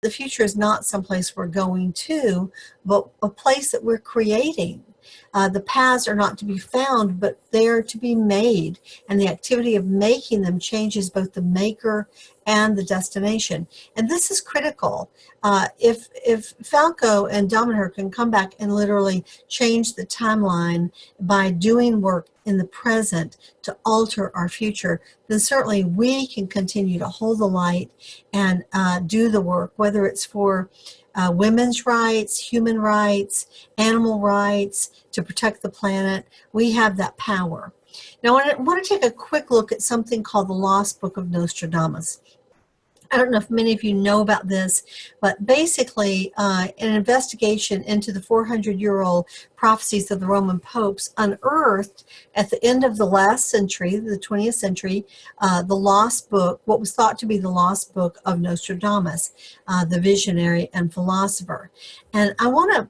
the future is not someplace we're going to, but a place that we're creating. The paths are not to be found, but they're to be made. And the activity of making them changes both the maker and the destination. And this is critical. If Falco and Dominaher can come back and literally change the timeline by doing work in the present to alter our future, then certainly we can continue to hold the light and do the work, whether it's for women's rights, human rights, animal rights, to protect the planet. We have that power. Now, I want to take a quick look at something called the Lost Book of Nostradamus. I don't know if many of you know about this, but basically an investigation into the 400-year-old prophecies of the Roman popes unearthed at the end of the last century, the 20th century, the lost book, what was thought to be the lost book of Nostradamus, the visionary and philosopher. And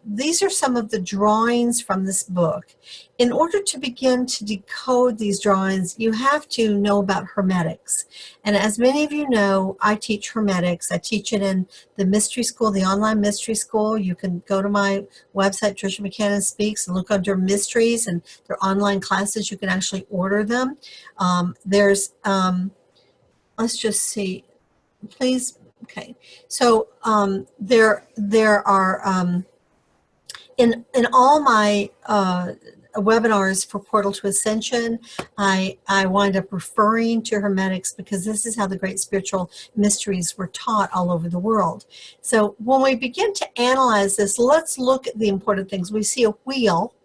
these are some of the drawings from this book. In order to begin to decode these drawings, you have to know about hermetics. And as many of you know, I teach hermetics. I teach it in the mystery school, the online mystery school. You can go to my website, Tricia McCannon Speaks, and look under mysteries, and they're online classes. You can actually order them. Let's just see, please. Okay, so there are in all my webinars for Portal to Ascension, I wind up referring to hermetics because this is how the great spiritual mysteries were taught all over the world. So when we begin to analyze this, let's look at the important things. We see a wheel,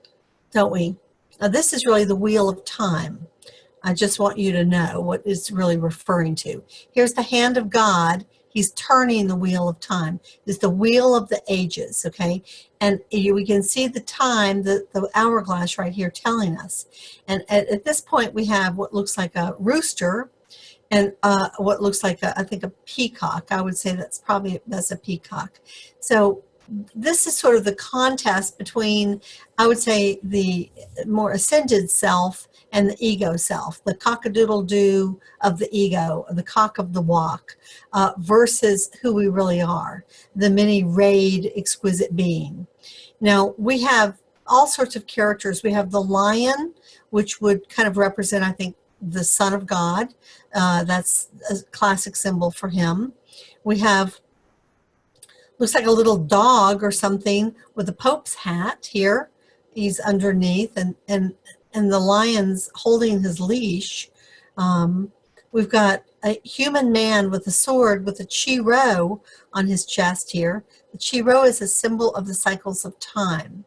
don't we? Now this is really the wheel of time. I just want you to know what it's really referring to. Here's the hand of God. He's turning the wheel of time. It's the wheel of the ages, okay? And we can see the time, the hourglass right here telling us. And at this point, we have what looks like a rooster and what looks like, I think, a peacock. I would say that's a peacock. So this is sort of the contest between, I would say, the more ascended self and the ego self, the cock-a-doodle-doo of the ego, the cock of the walk, versus who we really are, the many-rayed, exquisite being. Now, we have all sorts of characters. We have the lion, which would kind of represent, I think, the Son of God. That's a classic symbol for him. We have, looks like a little dog or something with a Pope's hat here. He's underneath, and the lion's holding his leash. We've got a human man with a sword with a chi-ro on his chest here. The chi-ro is a symbol of the cycles of time.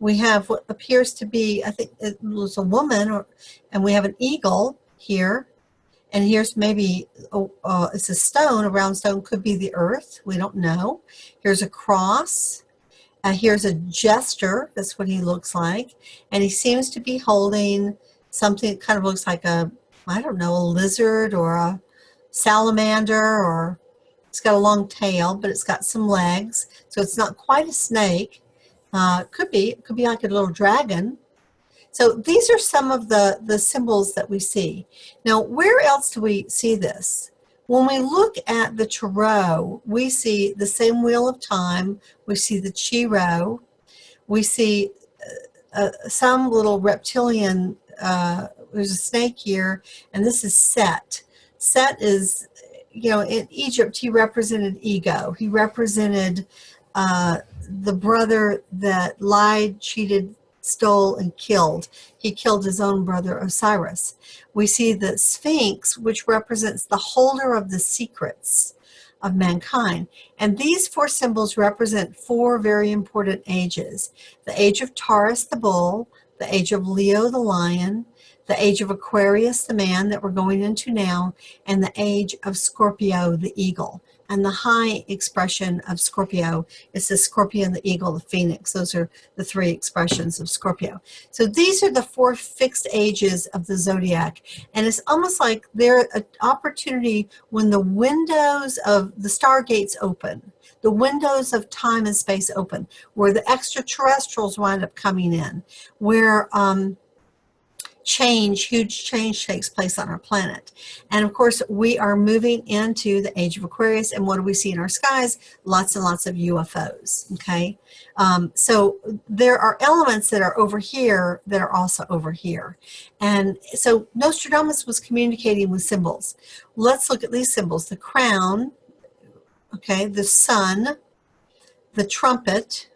We have what appears to be, I think it was a woman, and we have an eagle here. And here's maybe, it's a stone, a round stone, could be the earth. We don't know. Here's a cross. Here's a jester, that's what he looks like, and he seems to be holding something that kind of looks like a, I don't know, a lizard or a salamander, or it's got a long tail, but it's got some legs, so it's not quite a snake. It could be like a little dragon. So these are some of the symbols that we see. Now, where else do we see this? When we look at the tarot, we see the same wheel of time. We see the chi-ro. We see some little reptilian, there's a snake here, and this is Set. Set is, you know, in Egypt, he represented ego. He represented the brother that lied, cheated, stole, and killed. He killed his own brother Osiris. We see the Sphinx, which represents the holder of the secrets of mankind. And these four symbols represent four very important ages. The age of Taurus, the bull, the age of Leo, the lion, the age of Aquarius, the man that we're going into now, and the age of Scorpio, the eagle. And the high expression of Scorpio is the scorpion, the eagle, the phoenix. Those are the three expressions of Scorpio. So these are the four fixed ages of the zodiac. And it's almost like they're an opportunity when the windows of the stargates open, the windows of time and space open, where the extraterrestrials wind up coming in, where huge change takes place on our planet. And of course, we are moving into the age of Aquarius. And what do we see in our skies? Lots and lots of UFOs, okay? So there are elements that are over here that are also over here. And so Nostradamus was communicating with symbols. Let's look at these symbols. The crown, okay, the sun, the trumpet.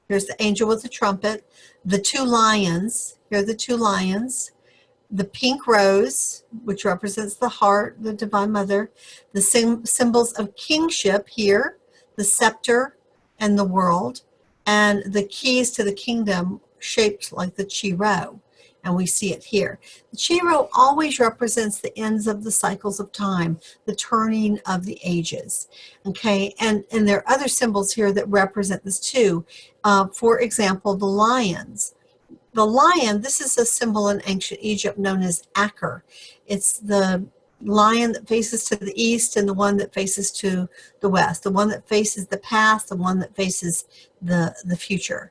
Here's the angel with the trumpet. The two lions. Here are the two lions. The pink rose, which represents the heart, the Divine Mother. The symbols of kingship here, the scepter and the world. And the keys to the kingdom shaped like the Chi-Rho. And we see it here. The Chi-Rho always represents the ends of the cycles of time, the turning of the ages. Okay, and there are other symbols here that represent this too. For example, the lions. The lion, this is a symbol in ancient Egypt known as Aker. It's the lion that faces to the east and the one that faces to the west. The one that faces the past, the one that faces the future.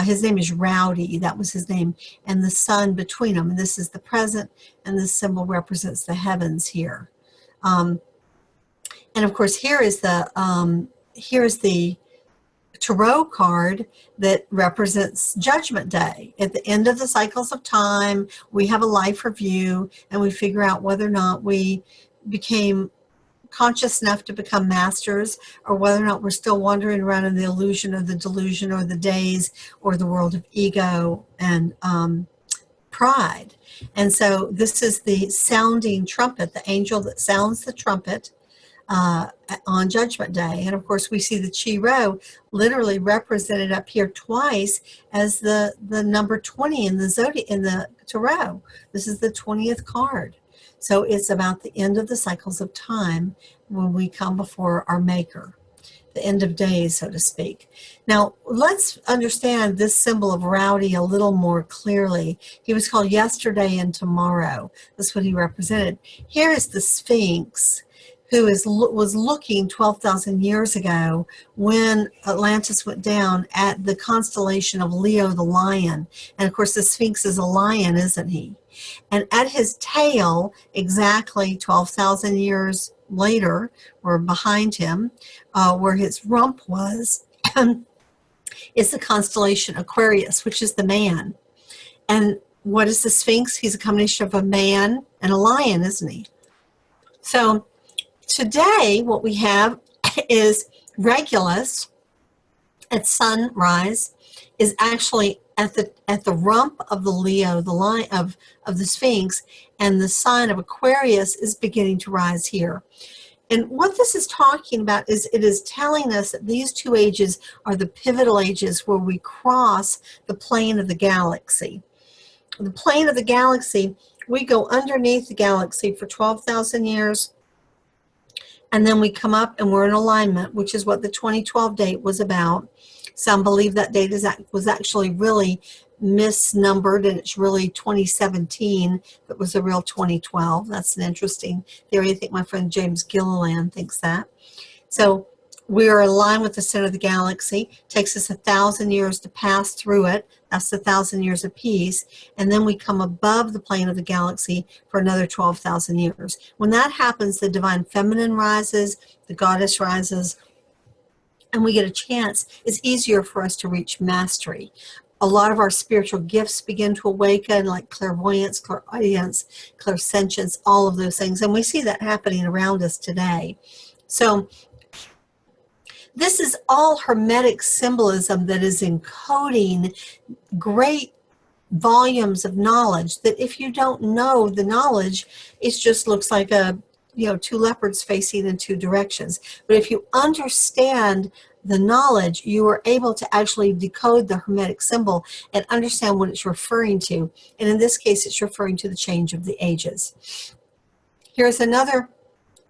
His name is Rowdy, that was his name, and the sun between them. And this is the present, and this symbol represents the heavens here. And of course, here is the tarot card that represents Judgment Day. At the end of the cycles of time, we have a life review, and we figure out whether or not we became conscious enough to become masters, or whether or not we're still wandering around in the illusion or the delusion or the days or the world of ego and pride. And so this is the sounding trumpet, the angel that sounds the trumpet on Judgment Day. And of course, we see the Chi-Rho literally represented up here twice as the number 20 in the zodiac, in the tarot. This is the 20th card. So it's about the end of the cycles of time when we come before our Maker, the end of days, so to speak. Now, let's understand this symbol of Rowdy a little more clearly. He was called yesterday and tomorrow. That's what he represented. Here is the Sphinx, who was looking 12,000 years ago when Atlantis went down at the constellation of Leo the lion. And of course, the Sphinx is a lion, isn't he? And at his tail, exactly 12,000 years later, or behind him, where his rump was, is the constellation Aquarius, which is the man. And what is the Sphinx? He's a combination of a man and a lion, isn't he? So today, what we have is Regulus at sunrise is actually at the rump of the Leo, the line of the Sphinx, and the sign of Aquarius is beginning to rise here. And what this is talking about is it is telling us that these two ages are the pivotal ages where we cross the plane of the galaxy. The plane of the galaxy, we go underneath the galaxy for 12,000 years, and then we come up and we're in alignment, which is what the 2012 date was about. Some believe that date was actually really misnumbered, and it's really 2017 that was the real 2012. That's an interesting theory. I think my friend James Gilliland thinks that. So we are aligned with the center of the galaxy. It takes us 1,000 years to pass through it. That's the 1,000 years of peace. And then we come above the plane of the galaxy for another 12,000 years. When that happens, the divine feminine rises, the goddess rises, and we get a chance. It's easier for us to reach mastery. A lot of our spiritual gifts begin to awaken, like clairvoyance, clairaudience, clairsentience, all of those things. And we see that happening around us today. So this is all Hermetic symbolism that is encoding great volumes of knowledge that if you don't know the knowledge, it just looks like two leopards facing in two directions. But if you understand the knowledge, you are able to actually decode the Hermetic symbol and understand what it's referring to. And in this case, it's referring to the change of the ages. Here's another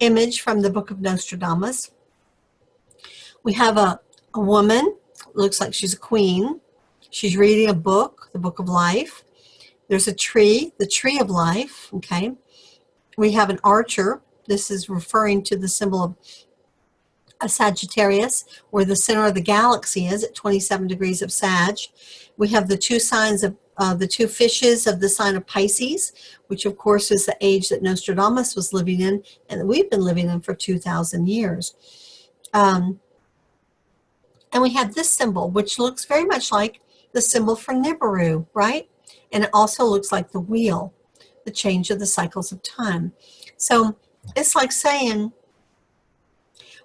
image from the book of Nostradamus. We have a woman, looks like she's a queen. She's reading a book, the book of life. There's a tree, the tree of life, okay? We have an archer. This is referring to the symbol of a Sagittarius, where the center of the galaxy is at 27 degrees of Sag. We have the two signs of the two fishes of the sign of Pisces, which of course is the age that Nostradamus was living in and that we've been living in for 2,000 years. And we have this symbol, which looks very much like the symbol for Nibiru, right? And it also looks like the wheel, the change of the cycles of time. So it's like saying,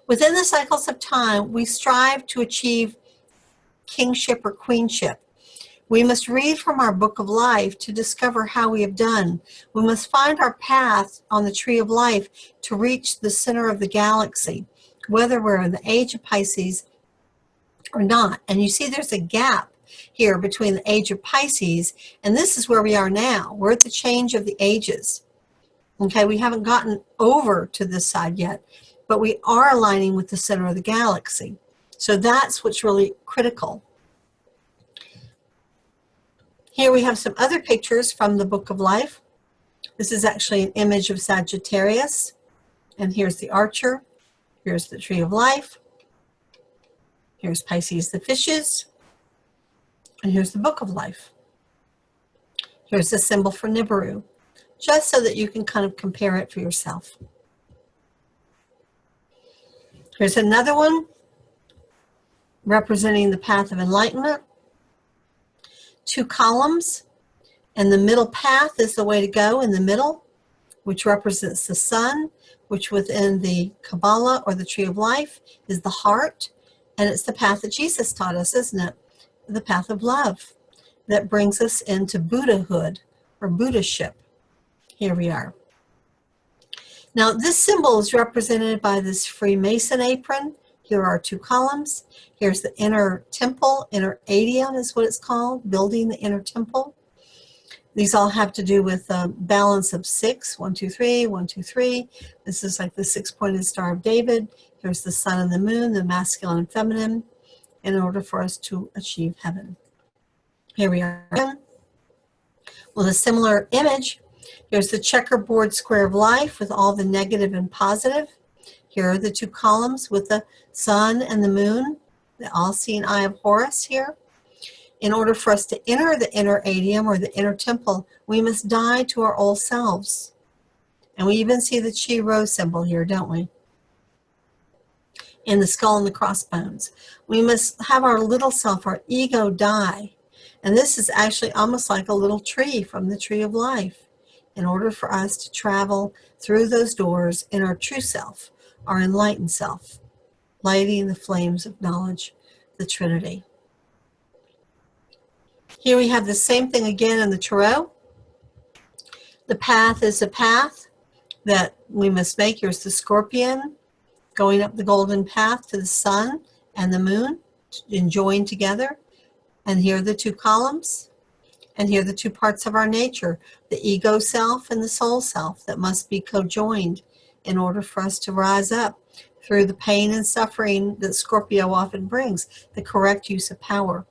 within the cycles of time, we strive to achieve kingship or queenship. We must read from our book of life to discover how we have done. We must find our path on the tree of life to reach the center of the galaxy, whether we're in the age of Pisces or not. And you see there's a gap here between the age of Pisces and this is where we are now. We're at the change of the ages. Okay, we haven't gotten over to this side yet, but we are aligning with the center of the galaxy. So that's what's really critical. Here we have some other pictures from the Book of Life. This is actually an image of Sagittarius. And here's the Archer. Here's the Tree of Life. Here's Pisces the fishes. And here's the Book of Life. Here's the symbol for Nibiru, just so that you can kind of compare it for yourself. Here's another one representing the path of enlightenment. Two columns, and the middle path is the way to go in the middle, which represents the sun, which within the Kabbalah or the Tree of Life is the heart, and it's the path that Jesus taught us, isn't it? The path of love that brings us into Buddhahood or Buddhaship. Here we are. Now this symbol is represented by this Freemason apron. Here are two columns. Here's the inner temple, inner adium is what it's called, building the inner temple. These all have to do with a balance of 6, 1, 2, 3, 1, 2, 3. This is like the 6-pointed Star of David. Here's the sun and the moon, the masculine and feminine, in order for us to achieve heaven. Here we are again with a similar image. Here's the checkerboard square of life with all the negative and positive. Here are the two columns with the sun and the moon, the all-seeing eye of Horus here. In order for us to enter the inner adium or the inner temple, we must die to our old selves. And we even see the Chi Rho symbol here, don't we? In the skull and the crossbones. We must have our little self, our ego, die. And this is actually almost like a little tree from the Tree of Life, in order for us to travel through those doors in our true self, our enlightened self, lighting the flames of knowledge, the Trinity. Here we have the same thing again in the Tarot. The path is a path that we must make. Here's the Scorpion going up the golden path to the sun and the moon and join together. And here are the two columns. And here are the two parts of our nature, the ego self and the soul self, that must be co-joined in order for us to rise up through the pain and suffering that Scorpio often brings, the correct use of power.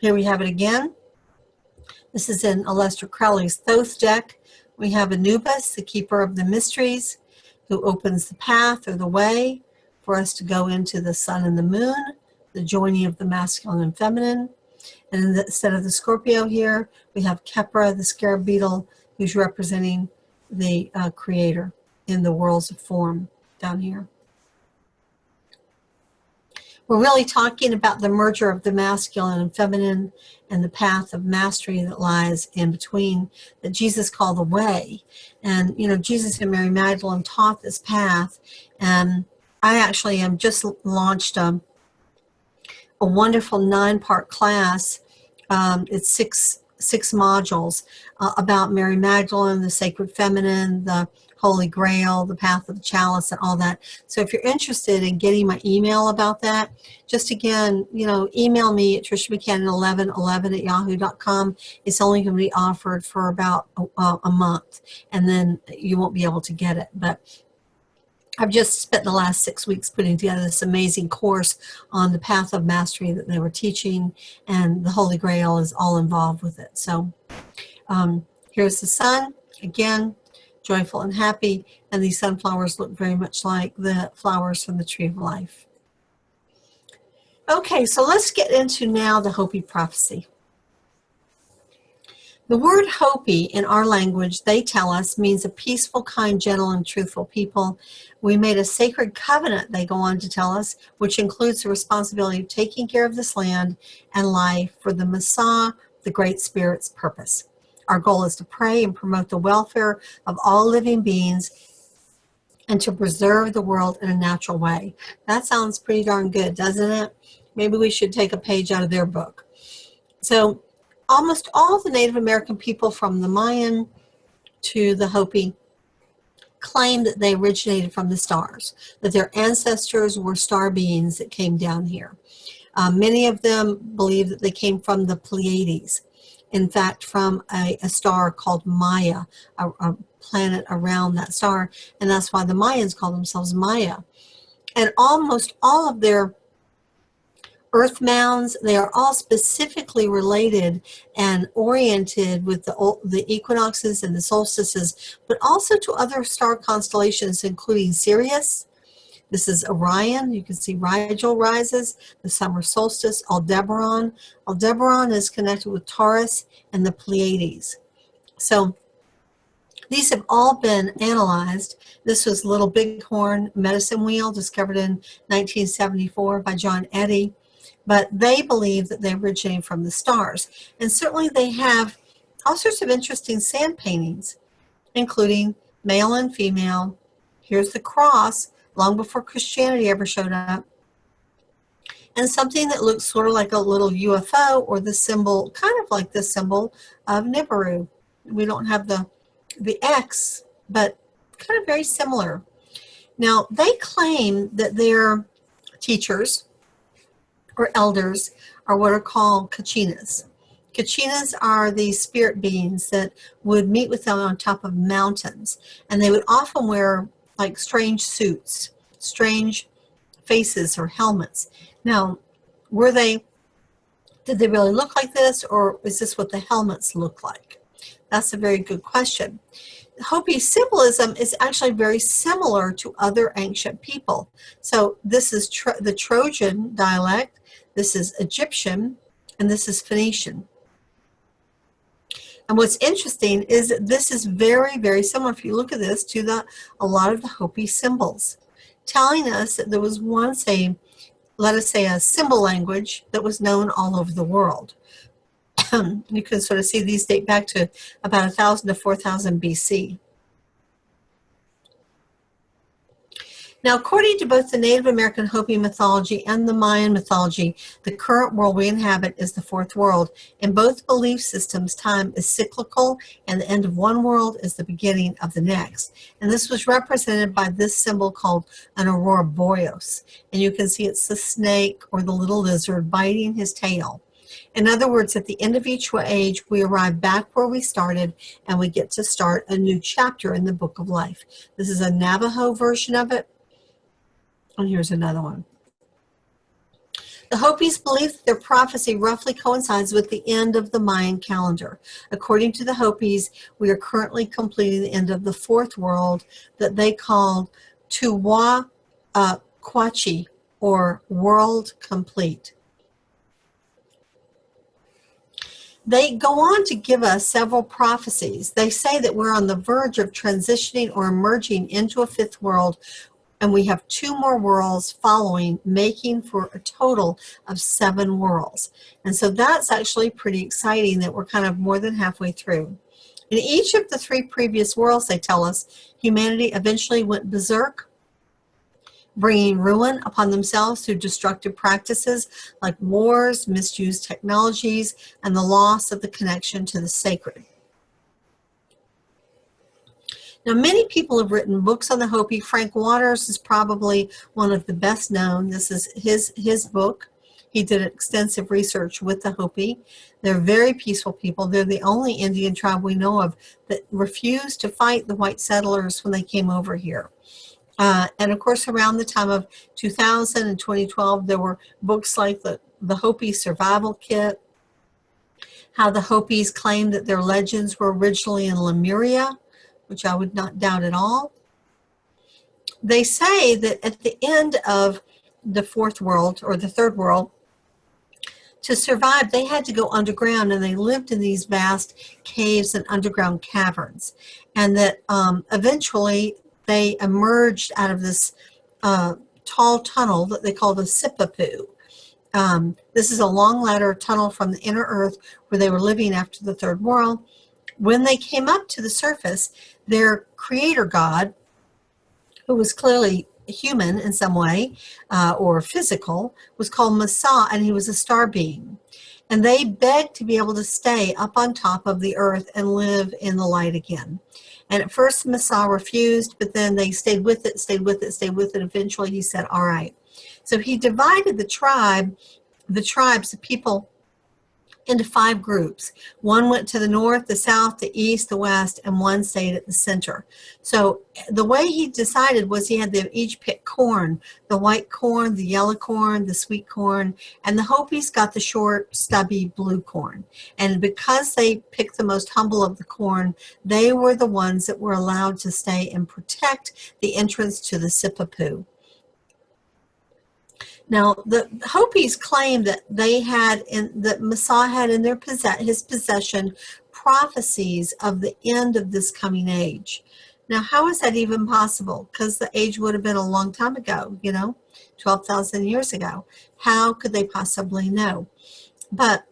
Here we have it again. This is in Aleister Crowley's Thoth deck. We have Anubis, the keeper of the mysteries, who opens the path or the way for us to go into the sun and the moon, the joining of the masculine and feminine. And instead of the Scorpio here, we have Kepra, the scarab beetle, who's representing the creator in the worlds of form down here. We're really talking about the merger of the masculine and feminine and the path of mastery that lies in between, that Jesus called the way. And, you know, Jesus and Mary Magdalene taught this path. And I actually just launched a wonderful 9-part class. It's six modules about Mary Magdalene, the sacred feminine, the Holy Grail, the path of the chalice, and all that. So if you're interested in getting my email about that, just again, you know, email me at triciamccannon1111@yahoo.com. It's only going to be offered for about a month, and then you won't be able to get it. But I've just spent the last 6 weeks putting together this amazing course on the path of mastery that they were teaching, and the Holy Grail is all involved with it. So here's the sun, again, joyful and happy, and these sunflowers look very much like the flowers from the Tree of Life. Okay, so let's get into now the Hopi Prophecy. The word Hopi in our language, they tell us, means a peaceful, kind, gentle, and truthful people. We made a sacred covenant, they go on to tell us, which includes the responsibility of taking care of this land and life for the Messiah, the Great Spirit's purpose. Our goal is to pray and promote the welfare of all living beings and to preserve the world in a natural way. That sounds pretty darn good, doesn't it? Maybe we should take a page out of their book. So almost all the Native American people from the Mayan to the Hopi claim that they originated from the stars, that their ancestors were star beings that came down here. Many of them believe that they came from the Pleiades, in fact, from a star called Maya, a planet around that star, and that's why the Mayans call themselves Maya. And almost all of their earth mounds, they are all specifically related and oriented with the equinoxes and the solstices, but also to other star constellations, including Sirius. This is Orion. You can see Rigel rises, the summer solstice, Aldebaran. Aldebaran is connected with Taurus and the Pleiades. So these have all been analyzed. This was Little Bighorn medicine wheel discovered in 1974 by John Eddy. But they believe that they originate from the stars. And certainly they have all sorts of interesting sand paintings, including male and female. Here's the cross, long before Christianity ever showed up. And something that looks sort of like a little UFO, or the symbol, kind of like the symbol of Nibiru. We don't have the X, but kind of very similar. Now, they claim that their teachers or elders are what are called kachinas. Kachinas are these spirit beings that would meet with them on top of mountains, and they would often wear like strange suits, strange faces or helmets. Now, did they really look like this, or is this what the helmets look like? That's a very good question. Hopi symbolism is actually very similar to other ancient people. So this is the Trojan dialect, this is Egyptian, and this is Phoenician. And what's interesting is that this is very, very similar, if you look at this, to a lot of the Hopi symbols, telling us that there was once let us say, a symbol language that was known all over the world. You can sort of see these date back to about 1000 to 4000 BC. Now, according to both the Native American Hopi mythology and the Mayan mythology, the current world we inhabit is the fourth world. In both belief systems, time is cyclical, and the end of one world is the beginning of the next. And this was represented by this symbol called an aurora boreas. And you can see it's the snake or the little lizard biting his tail. In other words, at the end of each age, we arrive back where we started, and we get to start a new chapter in the book of life. This is a Navajo version of it. And here's another one. The Hopis believe that their prophecy roughly coincides with the end of the Mayan calendar. According to the Hopis, we are currently completing the end of the fourth world that they called Tuwa Kwachi, or world complete. They go on to give us several prophecies. They say that we're on the verge of transitioning or emerging into a fifth world, and we have 2 more worlds following, making for a total of 7 worlds. And so that's actually pretty exciting that we're kind of more than halfway through. In each of the 3 previous worlds, they tell us, humanity eventually went berserk, bringing ruin upon themselves through destructive practices like wars, misused technologies, and the loss of the connection to the sacred. Now, many people have written books on the Hopi. Frank Waters is probably one of the best known. This is his book. He did extensive research with the Hopi. They're very peaceful people. They're the only Indian tribe we know of that refused to fight the white settlers when they came over here. And of course, around the time of 2000 and 2012, there were books like the Hopi Survival Kit, how the Hopis claimed that their legends were originally in Lemuria, which I would not doubt at all. They say that at the end of the fourth world, or the third world, To survive, they had to go underground, and they lived in these vast caves and underground caverns. And that eventually they emerged out of this tall tunnel that they called the Sipapu. This is a long ladder tunnel from the inner earth where they were living after the Third World. When they came up to the surface, their creator god, who was clearly human in some way or physical, was called Masa, and he was a star being. And they begged to be able to stay up on top of the earth and live in the light again. And at first Masa refused, but then they stayed with it, stayed with it, stayed with it. Eventually he said, all right. So he divided the tribes, the people, into 5 groups. One went to the north, the south, the east, the west, and one stayed at the center. So the way he decided was he had them each pick corn, the white corn, the yellow corn, the sweet corn, and the Hopis got the short, stubby blue corn. And because they picked the most humble of the corn, they were the ones that were allowed to stay and protect the entrance to the Sipapu. Now, the Hopis claim that that Masa had in his possession prophecies of the end of this coming age. Now, how is that even possible? Because the age would have been a long time ago, 12,000 years ago. How could they possibly know? But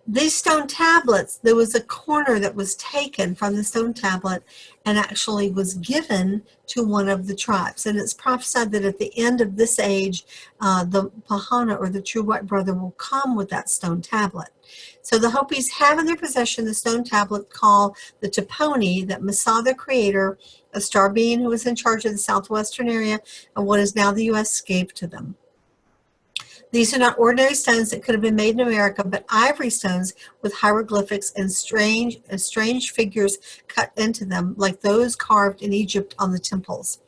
these stone tablets, there was a corner that was taken from the stone tablet and actually was given to one of the tribes. And it's prophesied that at the end of this age, the Pahana, or the true white brother, will come with that stone tablet. So the Hopis have in their possession the stone tablet called the Toponi that Masa, their creator, a star being who was in charge of the southwestern area of what is now the U.S., gave to them. These are not ordinary stones that could have been made in America, but ivory stones with hieroglyphics and strange figures cut into them, like those carved in Egypt on the temples.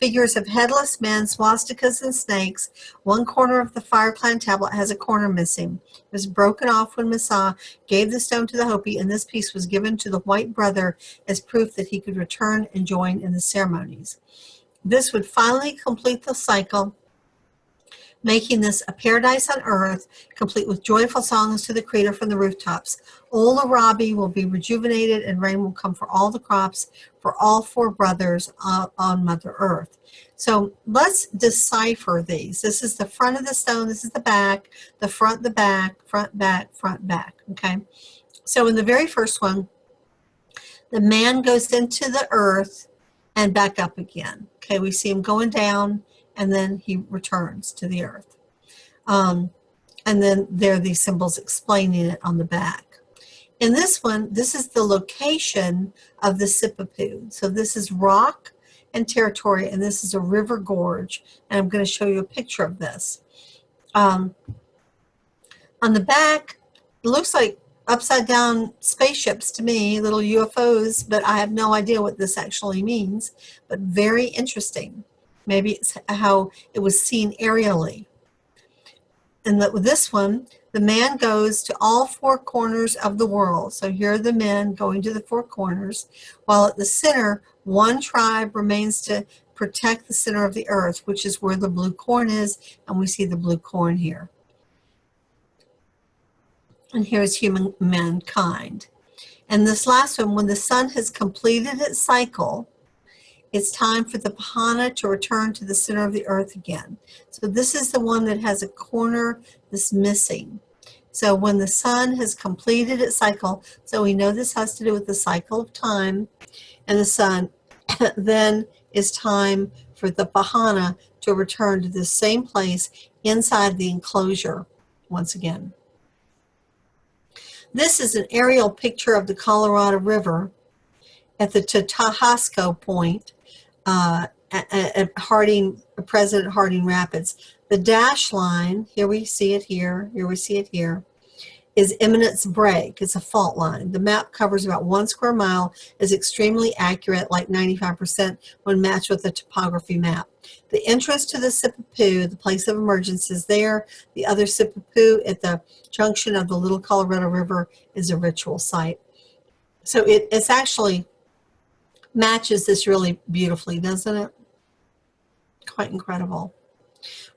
Figures of headless men, swastikas, and snakes. One corner of the fire-clad tablet has a corner missing. It was broken off when Masa gave the stone to the Hopi, and this piece was given to the white brother as proof that he could return and join in the ceremonies. This would finally complete the cycle, making this a paradise on earth, complete with joyful songs to the Creator from the rooftops. Old Arabi will be rejuvenated, and rain will come for all the crops, for all 4 brothers on Mother Earth. So let's decipher these. This is the front of the stone. This is the back, the front, the back, front, back, okay? So in the very first one, the man goes into the earth and back up again. Okay, we see him going down, and then he returns to the earth. And then there are these symbols explaining it on the back. In this one, this is the location of the Sipapu. So this is rock and territory, and this is a river gorge. And I'm going to show you a picture of this. On the back, it looks like upside down spaceships to me, little UFOs, but I have no idea what this actually means, but very interesting. Maybe it's how it was seen aerially. And with this one, the man goes to all 4 corners of the world. So here are the men going to the 4 corners, while at the center, one tribe remains to protect the center of the earth, which is where the blue corn is, and we see the blue corn here. And here's mankind. And this last one, when the sun has completed its cycle, it's time for the Pahana to return to the center of the earth again. So this is the one that has a corner that's missing. So when the sun has completed its cycle, so we know this has to do with the cycle of time and the sun, then it's time for the Pahana to return to the same place inside the enclosure once again. This is an aerial picture of the Colorado River at the Tatasco point at President Harding Rapids. The dash line, here we see it here we see it here, is eminence break. It's a fault line. The map covers about 1 square mile, is extremely accurate, like 95% when matched with the topography map. The entrance to the Sipapu, the place of emergence, is there. The other Sipapu at the junction of the Little Colorado River is a ritual site. So it's actually matches this really beautifully, doesn't it? Quite incredible.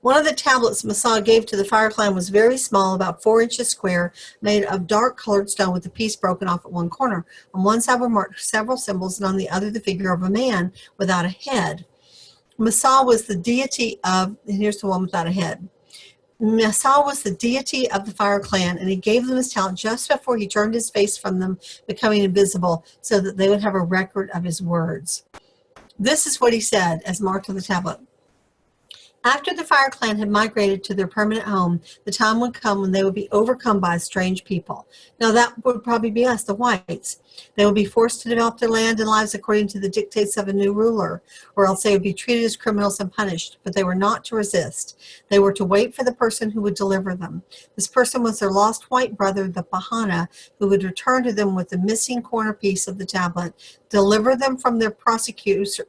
One of the tablets Messiah gave to the Fire Clan was very small, about 4 inches square, made of dark colored stone with a piece broken off at one corner. On one side were marked several symbols, and on the other the figure of a man without a head. Messiah was the deity of, and here's the one without a head. Messiah was the deity of the Fire Clan, and he gave them his talent just before he turned his face from them, becoming invisible, so that they would have a record of his words. This is what he said, as marked on the tablet. After the Fire Clan had migrated to their permanent home, the time would come when they would be overcome by strange people. Now that would probably be us, the whites. They would be forced to develop their land and lives according to the dictates of a new ruler, or else they would be treated as criminals and punished. But they were not to resist. They were to wait for the person who would deliver them. This person was their lost white brother, the Pahana, who would return to them with the missing corner piece of the tablet, deliver them from their prosecutors,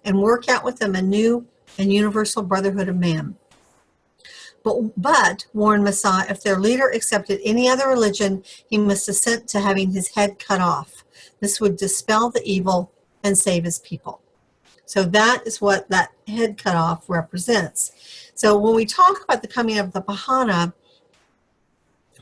and work out with them a new and universal brotherhood of man. But, warned Messiah, if their leader accepted any other religion, he must assent to having his head cut off. This would dispel the evil and save his people. So that is what that head cut off represents. So when we talk about the coming of the Pahana,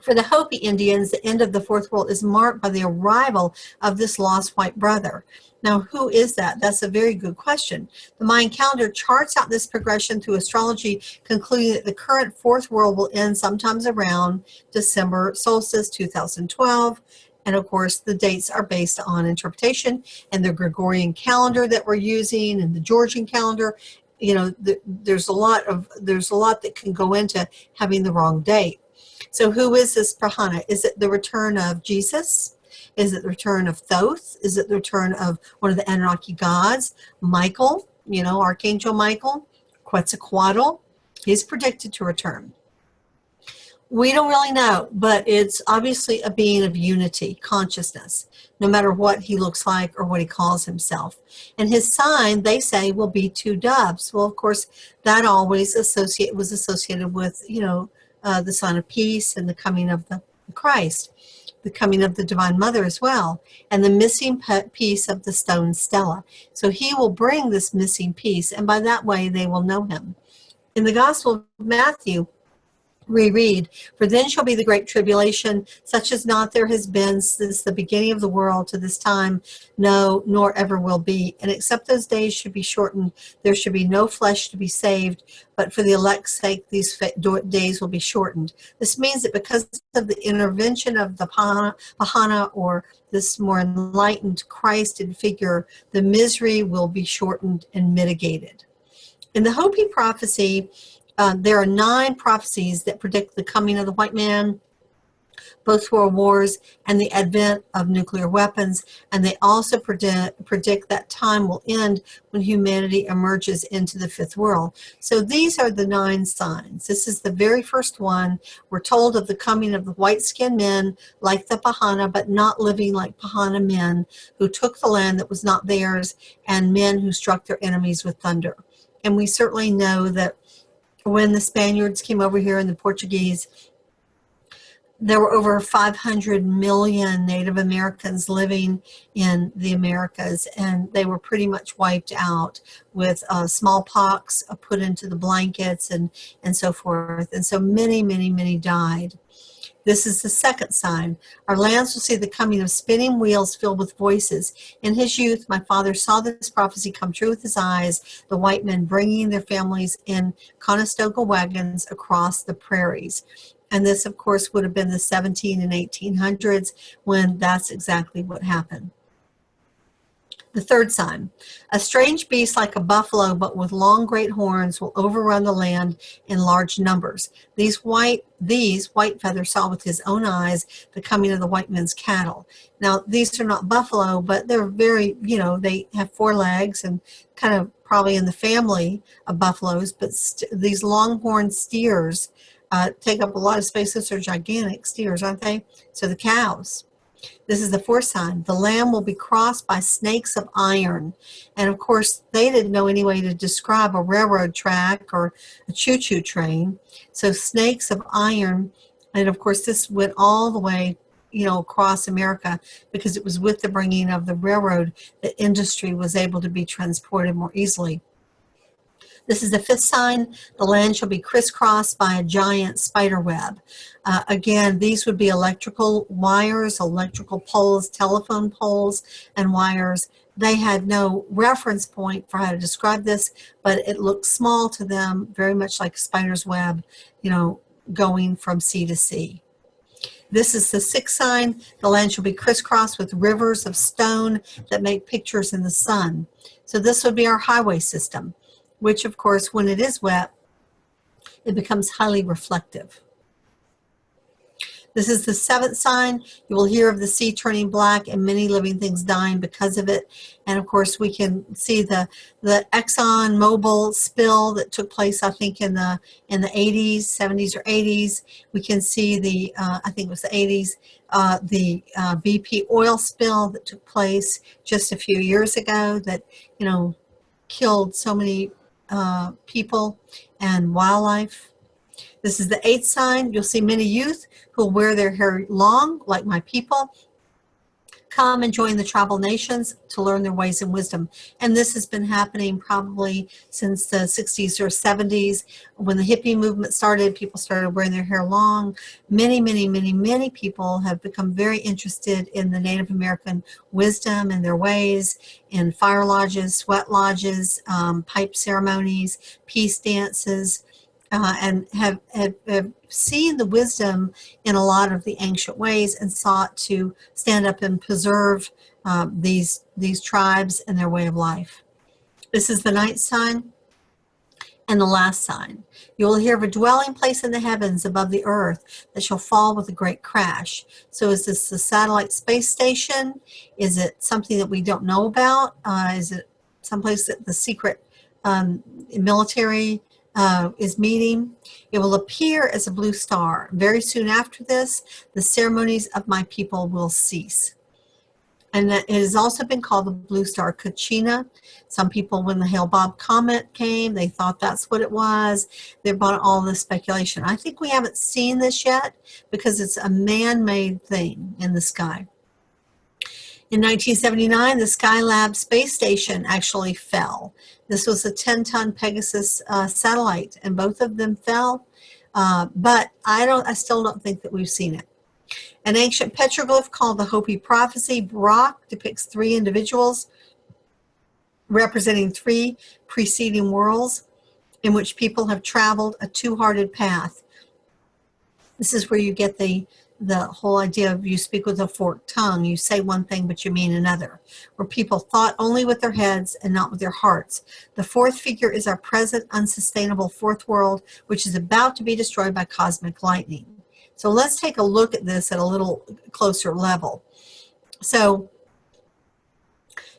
for the Hopi Indians, the end of the fourth world is marked by the arrival of this lost white brother. Now, who is that? That's a very good question. The Mayan calendar charts out this progression through astrology, concluding that the current fourth world will end sometimes around December solstice 2012. And of course, the dates are based on interpretation and the Gregorian calendar that we're using and the Georgian calendar. You know, there's a lot that can go into having the wrong date. So who is this Pahana? Is it the return of Jesus? Is it the return of Thoth? Is it the return of one of the Anunnaki gods? Michael, you know, Archangel Michael, Quetzalcoatl, he's predicted to return. We don't really know, but it's obviously a being of unity, consciousness, no matter what he looks like or what he calls himself. And his sign, they say, will be 2 doves. Well, of course, that always was associated with, you know, the sign of peace and the coming of the Christ, the coming of the Divine Mother as well, and the missing piece of the stone stela. So he will bring this missing piece, and by that way they will know him. In the Gospel of Matthew, we read, "For then shall be the great tribulation, such as not there has been since the beginning of the world to this time, no, nor ever will be. And except those days should be shortened, there should be no flesh to be saved, but for the elect's sake these days will be shortened." This means that because of the intervention of the Pahana, or this more enlightened Christed figure, the misery will be shortened and mitigated. In the Hopi Prophecy, there are 9 prophecies that predict the coming of the white man, both world wars, and the advent of nuclear weapons. And they also predict that time will end when humanity emerges into the 5th world. So these are the 9 signs. This is the very first one. We're told of the coming of the white-skinned men like the Pahana, but not living like Pahana men who took the land that was not theirs, and men who struck their enemies with thunder. And we certainly know that when the Spaniards came over here and the Portuguese, there were over 500 million Native Americans living in the Americas, and they were pretty much wiped out with smallpox put into the blankets and so forth. And so many, many, many died. This is the second sign. Our lands will see the coming of spinning wheels filled with voices. In his youth, my father saw this prophecy come true with his eyes, the white men bringing their families in Conestoga wagons across the prairies. And this, of course, would have been the 17 and 1800s when that's exactly what happened. The third sign, a strange beast like a buffalo but with long great horns will overrun the land in large numbers. These white feathers saw with his own eyes the coming of the white men's cattle. Now, these are not buffalo, but they're very, you know, they have 4 legs and kind of probably in the family of buffaloes, but these longhorn steers take up a lot of space. Those are gigantic steers, aren't they? So the cows. This is the 4th sign. The lamb will be crossed by snakes of iron. And of course, they didn't know any way to describe a railroad track or a choo-choo train. So snakes of iron. And of course, this went all the way, you know, across America, because it was with the bringing of the railroad that industry was able to be transported more easily. This is the fifth sign. The land shall be crisscrossed by a giant spider web. Again, these would be electrical wires, electrical poles, telephone poles, and wires. They had no reference point for how to describe this, but it looked small to them, very much like a spider's web, you know, going from sea to sea. This is the sixth sign. The land shall be crisscrossed with rivers of stone that make pictures in the sun. So this would be our highway system, which of course, when it is wet, it becomes highly reflective. This is the seventh sign. You will hear of the sea turning black and many living things dying because of it. And of course, we can see the Exxon Mobil spill that took place, I think, in the 80s, 70s or 80s. We can see the, I think it was the 80s, the BP oil spill that took place just a few years ago that, you know, killed so many people and wildlife. This is the eighth sign. You'll see many youth who will wear their hair long, like my people, come and join the tribal nations to learn their ways and wisdom. And this has been happening probably since the 60s or 70s. When the hippie movement started, people started wearing their hair long. Many, many, many, many people have become very interested in the Native American wisdom and their ways, in fire lodges, sweat lodges, pipe ceremonies, peace dances, and have seen the wisdom in a lot of the ancient ways and sought to stand up and preserve these tribes and their way of life. This is the ninth sign and the last sign. You will hear of a dwelling place in the heavens above the earth that shall fall with a great crash. So is this the satellite space station? Is it something that we don't know about? Is it someplace that the secret military is meeting? It will appear as a blue star. Very soon after this, the ceremonies of my people will cease. And it has also been called the blue star Kachina. Some people, when the Hale-Bopp comet came, they thought that's what it was. They brought all this speculation. I think we haven't seen this yet because it's a man-made thing in the sky. In 1979, the Skylab space station actually fell. This was a 10-ton Pegasus satellite, and both of them fell. But I still don't think that we've seen it. An ancient petroglyph called the Hopi Prophecy rock depicts three individuals representing three preceding worlds in which people have traveled a two-hearted path. This is where you get the whole idea of you speak with a forked tongue. You say one thing, but you mean another. Where people thought only with their heads and not with their hearts. The fourth figure is our present unsustainable fourth world, which is about to be destroyed by cosmic lightning. So let's take a look at this at a little closer level. So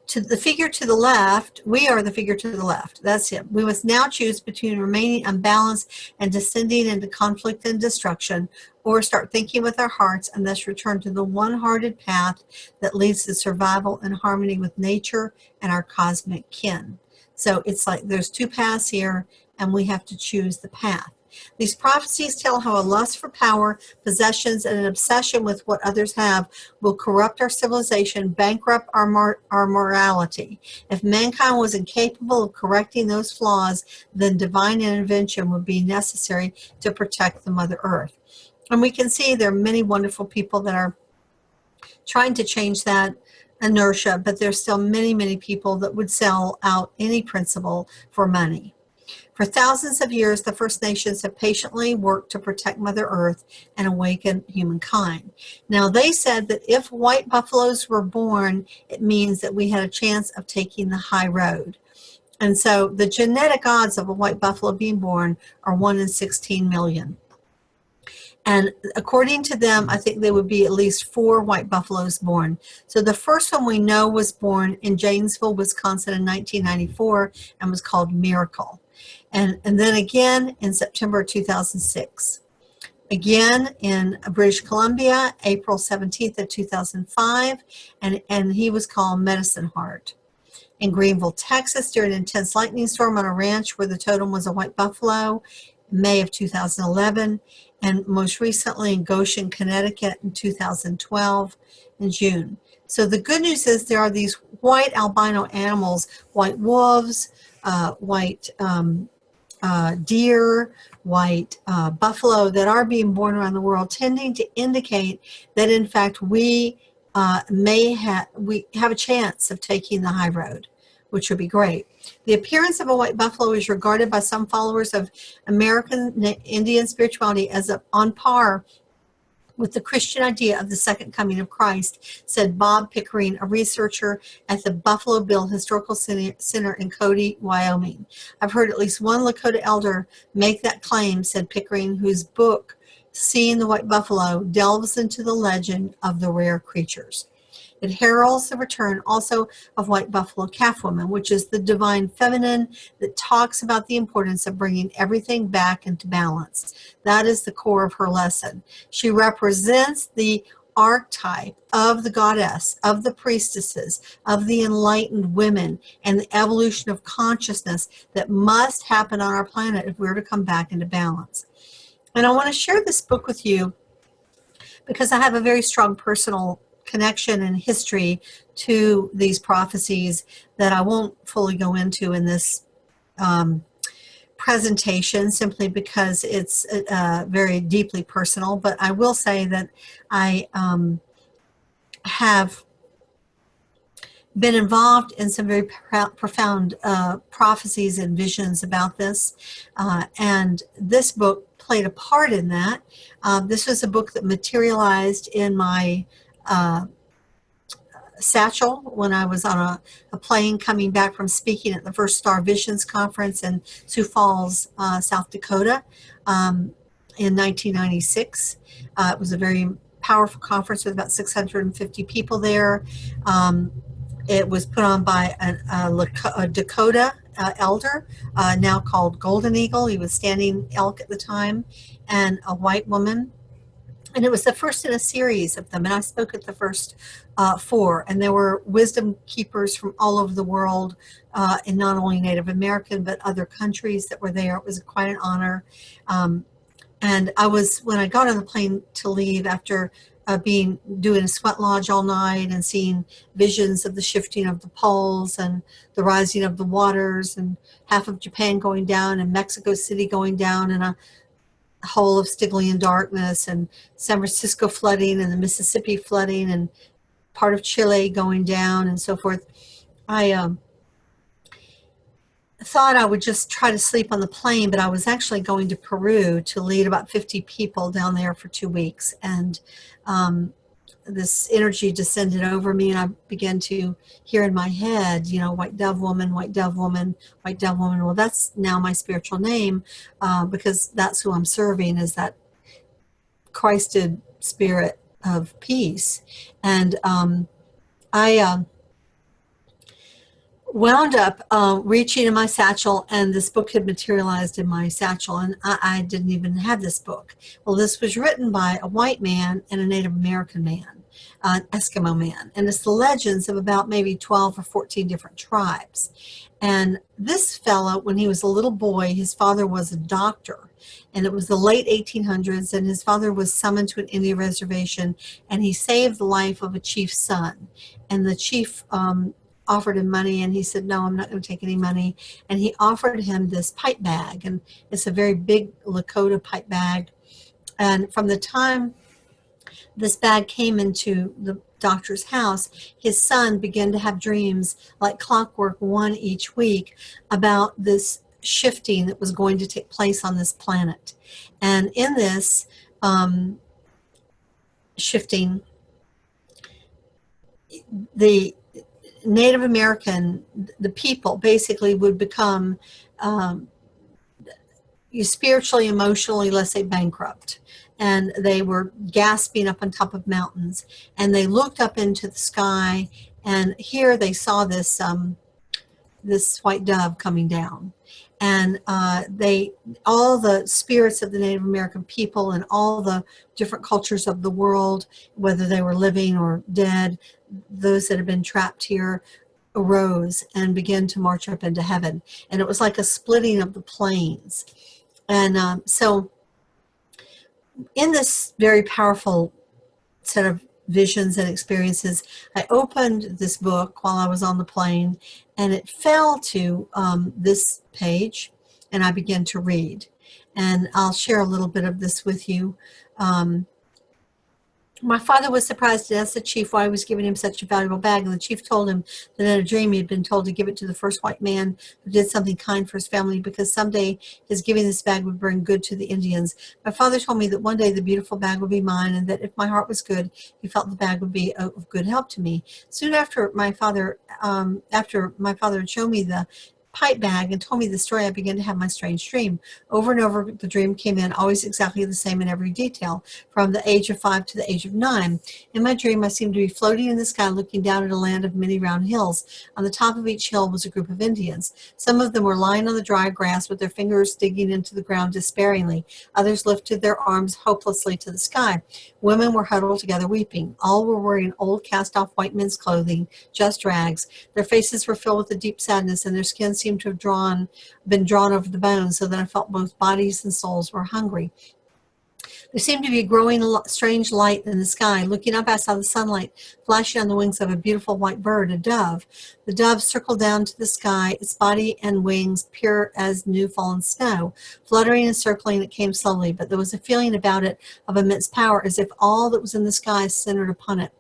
to the figure to the left, we are the figure to the left. That's him. We must now choose between remaining unbalanced and descending into conflict and destruction, or start thinking with our hearts and thus return to the one-hearted path that leads to survival and harmony with nature and our cosmic kin. So it's like there's two paths here, and we have to choose the path. These prophecies tell how a lust for power, possessions, and an obsession with what others have will corrupt our civilization, bankrupt our morality. If mankind was incapable of correcting those flaws, then divine intervention would be necessary to protect the Mother Earth. And we can see there are many wonderful people that are trying to change that inertia, but there's still many, many people that would sell out any principle for money. For thousands of years, the First Nations have patiently worked to protect Mother Earth and awaken humankind. Now, they said that if white buffaloes were born, it means that we had a chance of taking the high road. And so the genetic odds of a white buffalo being born are 1 in 16 million. And according to them, I think there would be at least 4 white buffaloes born. So the first one we know was born in Janesville, Wisconsin in 1994 and was called Miracle. And then again in September 2006. Again in British Columbia, April 17th of 2005, and he was called Medicine Heart. In Greenville, Texas, during an intense lightning storm on a ranch where the totem was a white buffalo, May of 2011, and most recently in Goshen, Connecticut in 2012 in June. So the good news is there are these white albino animals, white wolves, white deer, white buffalo that are being born around the world, tending to indicate that in fact we have a chance of taking the high road, which would be great. The appearance of a white buffalo is regarded by some followers of American Indian spirituality as on par with the Christian idea of the second coming of Christ, said Bob Pickering, a researcher at the Buffalo Bill Historical Center in Cody, Wyoming. I've heard at least one Lakota elder make that claim, said Pickering, whose book, Seeing the White Buffalo, delves into the legend of the rare creatures. It heralds the return also of white buffalo calf woman, which is the divine feminine that talks about the importance of bringing everything back into balance. That is the core of her lesson. She represents the archetype of the goddess, of the priestesses, of the enlightened women, and the evolution of consciousness that must happen on our planet if we're to come back into balance. And I want to share this book with you because I have a very strong personal connection and history to these prophecies that I won't fully go into in this presentation, simply because it's very deeply personal. But I will say that I have been involved in some very profound prophecies and visions about this, and this book played a part in that. This was a book that materialized in my satchel when I was on a plane coming back from speaking at the First Star Visions Conference in Sioux Falls, South Dakota, in 1996. It was a very powerful conference with about 650 people there. It was put on by a Dakota elder, now called Golden Eagle. He was standing elk at the time, and a white woman. And it was the first in a series of them. And I spoke at the first 4. And there were wisdom keepers from all over the world, and not only Native American, but other countries that were there. It was quite an honor. And when I got on the plane to leave after doing a sweat lodge all night and seeing visions of the shifting of the poles and the rising of the waters and half of Japan going down and Mexico City going down and a whole of Stygian darkness and San Francisco flooding and the Mississippi flooding and part of Chile going down and so forth, I thought I would just try to sleep on the plane, but I was actually going to Peru to lead about 50 people down there for 2 weeks. And this energy descended over me, and I began to hear in my head, white dove woman, white dove woman, white dove woman. Well, that's now my spiritual name, because that's who I'm serving, is that Christed spirit of peace. And I wound up reaching in my satchel, and this book had materialized in my satchel, and I didn't even have this book. Well, this was written by a white man and a Native American man, an Eskimo man, and it's the legends of about maybe 12 or 14 different tribes. And this fellow, when he was a little boy, his father was a doctor, and it was the late 1800s, and his father was summoned to an Indian reservation, and he saved the life of a chief's son. And the chief offered him money, and he said, no, I'm not going to take any money. And he offered him this pipe bag, and it's a very big Lakota pipe bag. And from the time this bag came into the doctor's house, his son began to have dreams like clockwork, one each week, about this shifting that was going to take place on this planet. And in this shifting, the Native American, the people basically would become spiritually, emotionally, let's say, bankrupt. And they were gasping up on top of mountains. And they looked up into the sky, and here they saw this this white dove coming down. And all the spirits of the Native American people and all the different cultures of the world, whether they were living or dead, those that had been trapped here, arose and began to march up into heaven. And it was like a splitting of the plains. And so in this very powerful set of visions and experiences, I opened this book while I was on the plane, and it fell to this page, and I began to read. And I'll share a little bit of this with you. My father was surprised and asked the chief why he was giving him such a valuable bag, and the chief told him that in a dream he had been told to give it to the first white man who did something kind for his family, because someday his giving this bag would bring good to the Indians. My father told me that one day the beautiful bag would be mine, and that if my heart was good, he felt the bag would be of good help to me. Soon after my father had shown me the pipe bag and told me the story, I began to have my strange dream. Over and over, the dream came in, always exactly the same in every detail, from the age of 5 to the age of 9. In my dream, I seemed to be floating in the sky, looking down at a land of many round hills. On the top of each hill was a group of Indians. Some of them were lying on the dry grass with their fingers digging into the ground despairingly. Others lifted their arms hopelessly to the sky. Women were huddled together weeping. All were wearing old cast-off white men's clothing, just rags. Their faces were filled with a deep sadness, and their skin seemed to have been drawn over the bones, so that I felt both bodies and souls were hungry. There seemed to be a growing strange light in the sky. Looking up, I saw the sunlight flashing on the wings of a beautiful white bird, a dove. The dove circled down to the sky, its body and wings pure as new fallen snow. Fluttering and circling, it came slowly, but there was a feeling about it of immense power, as if all that was in the sky centered upon it.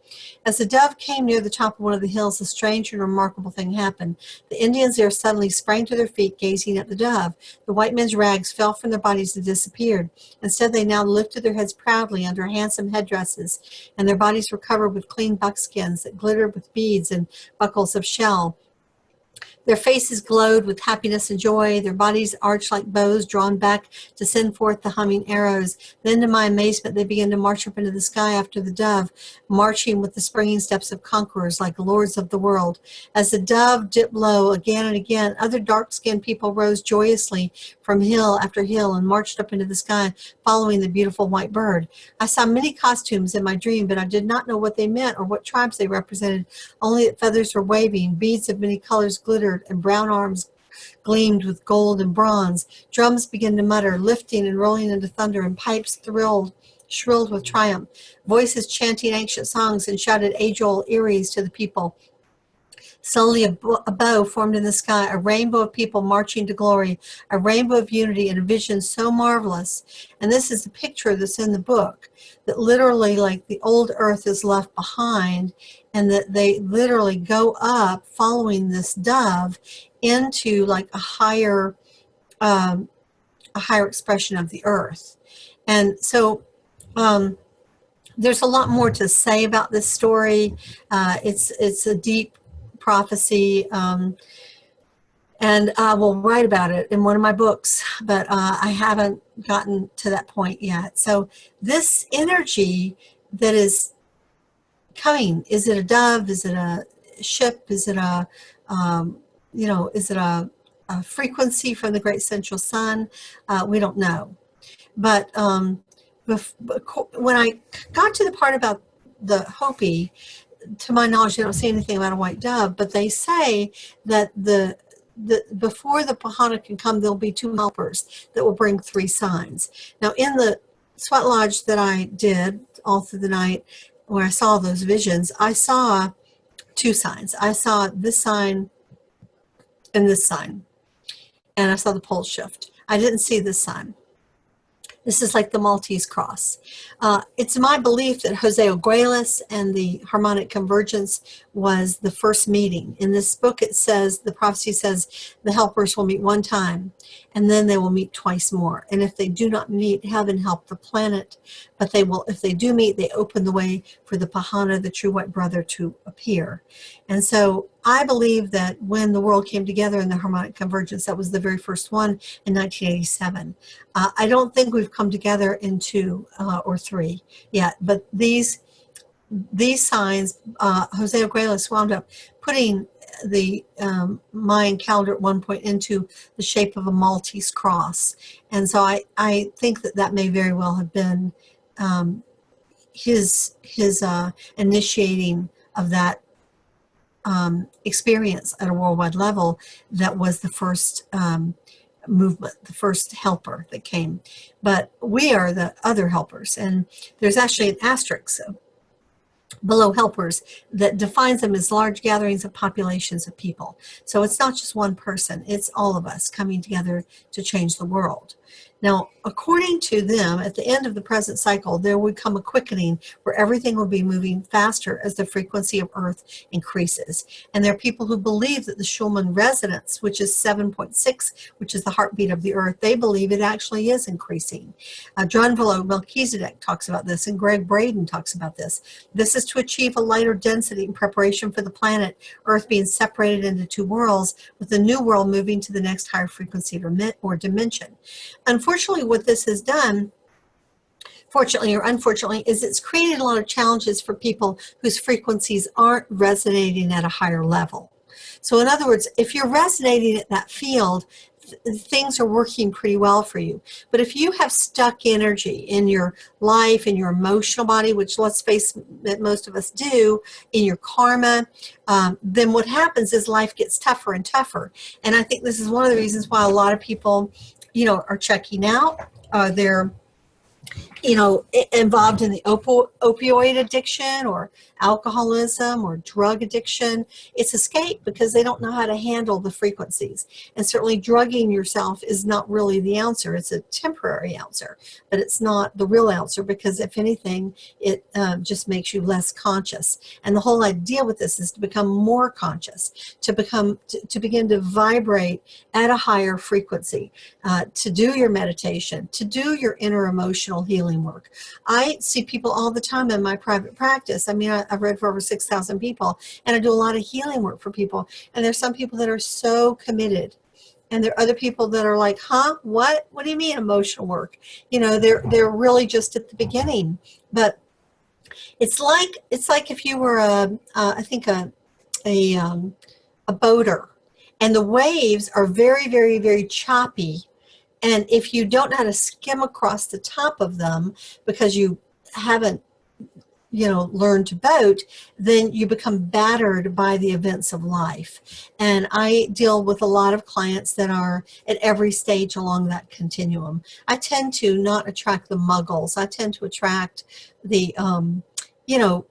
As the dove came near the top of one of the hills, a strange and remarkable thing happened. The Indians there suddenly sprang to their feet, gazing at the dove. The white men's rags fell from their bodies and disappeared. Instead, they now lifted their heads proudly under handsome headdresses, and their bodies were covered with clean buckskins that glittered with beads and buckles of shell. Their faces glowed with happiness and joy. Their bodies arched like bows drawn back to send forth the humming arrows. Then, to my amazement, they began to march up into the sky after the dove, marching with the springing steps of conquerors like lords of the world. As the dove dipped low again and again, other dark-skinned people rose joyously from hill after hill and marched up into the sky, following the beautiful white bird. I saw many costumes in my dream, but I did not know what they meant or what tribes they represented, only that feathers were waving, beads of many colors glittered, and brown arms gleamed with gold and bronze. Drums began to mutter, lifting and rolling into thunder, and pipes shrilled with triumph. Voices chanting ancient songs and shouted age-old eries to the people. Slowly a bow formed in the sky, a rainbow of people marching to glory, a rainbow of unity, and a vision so marvelous. And this is the picture that's in the book, that literally, like, the old earth is left behind, and that they literally go up following this dove into like a higher expression of the earth. And so there's a lot more to say about this story. It's a deep prophecy, and I will write about it in one of my books, but I haven't gotten to that point yet. So this energy that is coming, is it a dove? Is it a ship? Is it a is it a frequency from the great central sun? We don't know. But when I got to the part about the Hopi, to my knowledge, they don't say anything about a white dove, but they say that before the Pahana can come, there'll be 2 helpers that will bring 3 signs. Now, in the sweat lodge that I did all through the night, where I saw those visions, I saw 2 signs. I saw this sign and this sign, and I saw the pole shift. I didn't see this sign. This is like the Maltese cross. It's my belief that Jose Arguelles and the harmonic convergence was the first meeting. In this book, it says, the prophecy says, the helpers will meet 1 time, and then they will meet twice more. And if they do not meet, heaven help the planet. But they will, if they do meet, they open the way for the Pahana, the true white brother, to appear. And so I believe that when the world came together in the harmonic convergence, that was the very first one in 1987. I don't think we've come together in 2 or 3 yet, but these signs, Jose Arguelles wound up putting the Mayan calendar at one point into the shape of a Maltese cross. And so I think that may very well have been his initiating of that experience at a worldwide level. That was the first movement, the first helper that came. But we are the other helpers, and there's actually an asterisk below helpers that defines them as large gatherings of populations of people. So it's not just one person, it's all of us coming together to change the world. Now, according to them, at the end of the present cycle, there would come a quickening where everything will be moving faster as the frequency of Earth increases. And there are people who believe that the Schulman resonance, which is 7.6, which is the heartbeat of the Earth, they believe it actually is increasing. John Velo Melchizedek talks about this, and Greg Braden talks about this. This is to achieve a lighter density in preparation for the planet Earth being separated into two worlds, with the new world moving to the next higher frequency or dimension. Unfortunately, what this has done, fortunately or unfortunately, is it's created a lot of challenges for people whose frequencies aren't resonating at a higher level. So in other words, if you're resonating at that field, things are working pretty well for you. But if you have stuck energy in your life, in your emotional body, which let's face it, most of us do, in your karma, then what happens is life gets tougher and tougher. And I think this is one of the reasons why a lot of people, are checking out. They're involved in the opioid addiction or alcoholism or drug addiction. It's escape because they don't know how to handle the frequencies. And certainly drugging yourself is not really the answer. It's a temporary answer, but it's not the real answer, because if anything, it just makes you less conscious. And the whole idea with this is to become more conscious, to begin to vibrate at a higher frequency, to do your meditation, to do your inner emotional healing work. I see people all the time in my private practice. I mean, I've read for over 6,000 people, and I do a lot of healing work for people. And there's some people that are so committed, and there are other people that are like, huh, what do you mean emotional work? They're really just at the beginning. But it's like if you were a boater, and the waves are very, very, very choppy. And if you don't know how to skim across the top of them because you haven't, learned to boat, then you become battered by the events of life. And I deal with a lot of clients that are at every stage along that continuum. I tend to not attract the muggles. I tend to attract the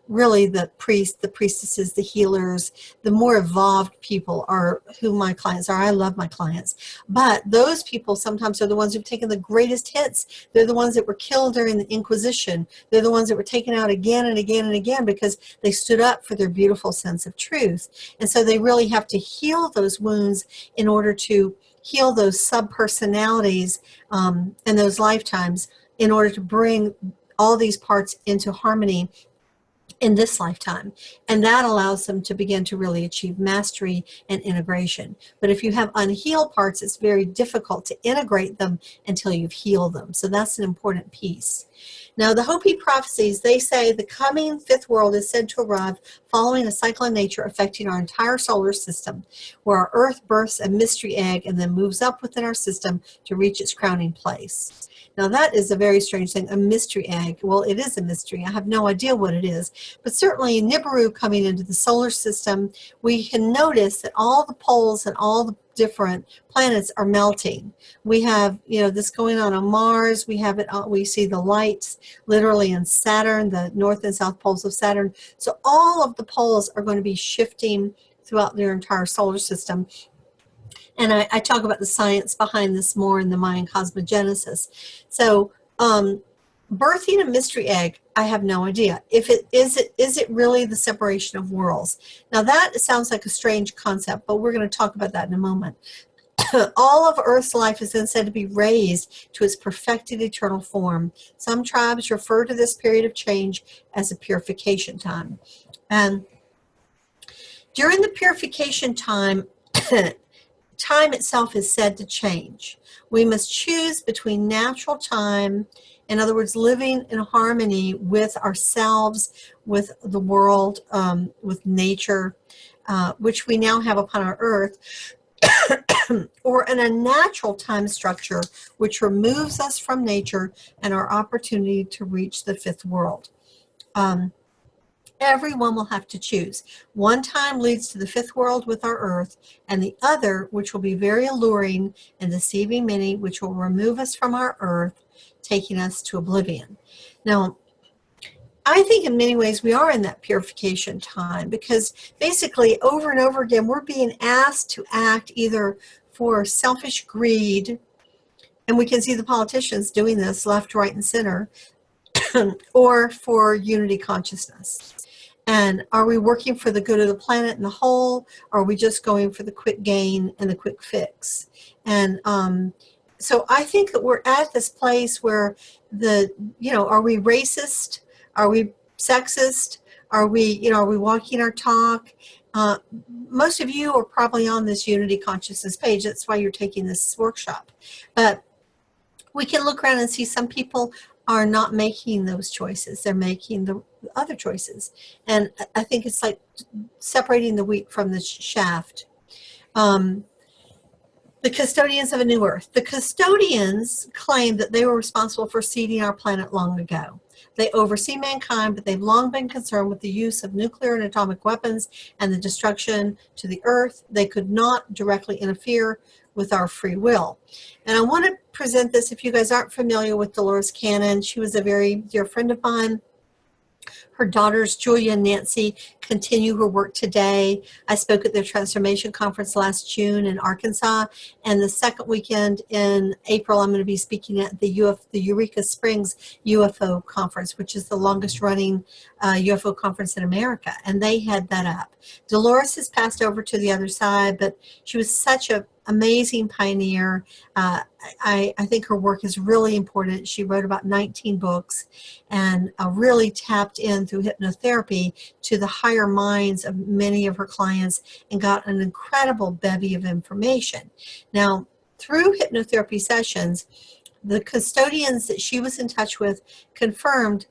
really the priests, the priestesses, the healers, the more evolved people are who my clients are. I love my clients. But those people sometimes are the ones who've taken the greatest hits. They're the ones that were killed during the Inquisition. They're the ones that were taken out again and again and again because they stood up for their beautiful sense of truth. And so they really have to heal those wounds in order to heal those subpersonalities and those lifetimes in order to bring all these parts into harmony in this lifetime. And that allows them to begin to really achieve mastery and integration. But if you have unhealed parts, it's very difficult to integrate them until you've healed them. So that's an important piece. Now, the Hopi prophecies, they say the coming fifth world is said to arrive following a cycle of nature affecting our entire solar system, where our Earth births a mystery egg and then moves up within our system to reach its crowning place. Now, that is a very strange thing, a mystery egg. Well, it is a mystery. I have no idea what it is. But certainly Nibiru coming into the solar system, we can notice that all the poles and all the different planets are melting. We have, this going on Mars. We have it. We see the lights literally in Saturn, the north and south poles of Saturn. So all of the poles are going to be shifting throughout their entire solar system. And I talk about the science behind this more in the Mayan cosmogenesis. So birthing a mystery egg, I have no idea. Is it really the separation of worlds? Now that sounds like a strange concept, but we're going to talk about that in a moment. All of Earth's life is then said to be raised to its perfected eternal form. Some tribes refer to this period of change as a purification time. And during the purification time, time itself is said to change. We must choose between natural time, in other words, living in harmony with ourselves, with the world, with nature, which we now have upon our earth, or in a natural time structure, which removes us from nature and our opportunity to reach the fifth world. Everyone will have to choose. One time leads to the fifth world with our earth, and the other, which will be very alluring and deceiving many, which will remove us from our earth, taking us to oblivion. Now, I think in many ways we are in that purification time, because basically over and over again we're being asked to act either for selfish greed, and we can see the politicians doing this left, right, and center, or for unity consciousness. And are we working for the good of the planet and the whole, or are we just going for the quick gain and the quick fix? And so I think that we're at this place where are we racist? Are we sexist? Are we walking our talk? Most of you are probably on this unity consciousness page. That's why you're taking this workshop. But we can look around and see some people are not making those choices. They're making the other choices. And I think it's like separating the wheat from the shaft. The custodians of a new earth. The custodians claim that they were responsible for seeding our planet long ago. They oversee mankind, but they've long been concerned with the use of nuclear and atomic weapons and the destruction to the earth. They could not directly interfere with our free will. And I want to present this, if you guys aren't familiar with Dolores Cannon. She was a very dear friend of mine. Her daughters, Julia and Nancy, continue her work today. I spoke at their transformation conference last June in Arkansas, and the second weekend in April, I'm going to be speaking at the Eureka Springs UFO conference, which is the longest running UFO conference in America, and they had that up. Dolores has passed over to the other side, but she was such an amazing pioneer. I think her work is really important. She wrote about 19 books and really tapped in through hypnotherapy to the higher minds of many of her clients and got an incredible bevy of information. Now, through hypnotherapy sessions, the custodians that she was in touch with confirmed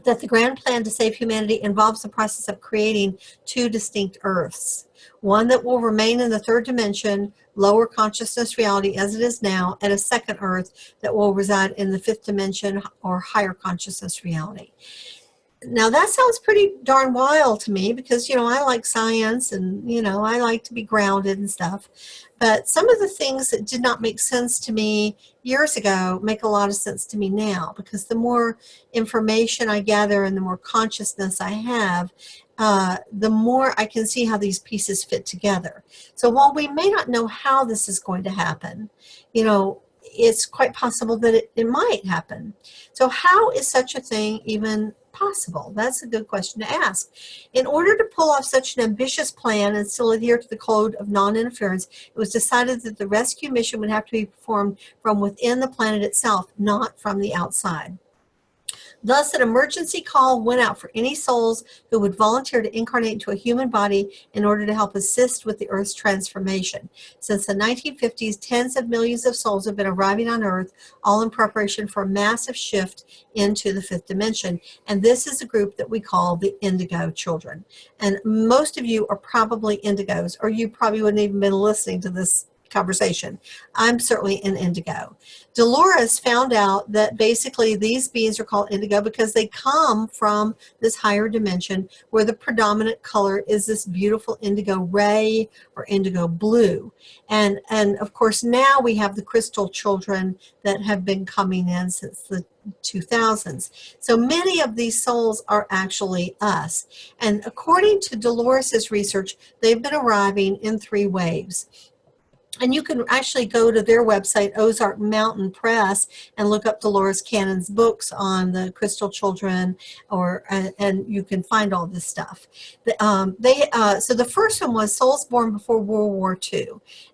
that the grand plan to save humanity involves the process of creating two distinct Earths. One that will remain in the third dimension, lower consciousness reality as it is now, and a second Earth that will reside in the fifth dimension or higher consciousness reality. Now that sounds pretty darn wild to me, because, I like science and, I like to be grounded and stuff. But some of the things that did not make sense to me years ago make a lot of sense to me now, because the more information I gather and the more consciousness I have, the more I can see how these pieces fit together. So while we may not know how this is going to happen, it's quite possible that it might happen. So how is such a thing even possible? That's a good question to ask. In order to pull off such an ambitious plan and still adhere to the code of non-interference, it was decided that the rescue mission would have to be performed from within the planet itself, not from the outside. Thus, an emergency call went out for any souls who would volunteer to incarnate into a human body in order to help assist with the Earth's transformation. Since the 1950s, tens of millions of souls have been arriving on Earth, all in preparation for a massive shift into the fifth dimension. And this is a group that we call the Indigo Children. And most of you are probably Indigos, or you probably wouldn't even been listening to this conversation. I'm certainly an Indigo. Dolores found out that basically these beings are called Indigo because they come from this higher dimension where the predominant color is this beautiful indigo ray or indigo blue. And of course now we have the crystal children that have been coming in since the 2000s. So many of these souls are actually us. And according to Dolores's research, they've been arriving in 3 waves. And you can actually go to their website, Ozark Mountain Press, and look up Dolores Cannon's books on the Crystal Children, and you can find all this stuff. So the first one was souls born before World War II.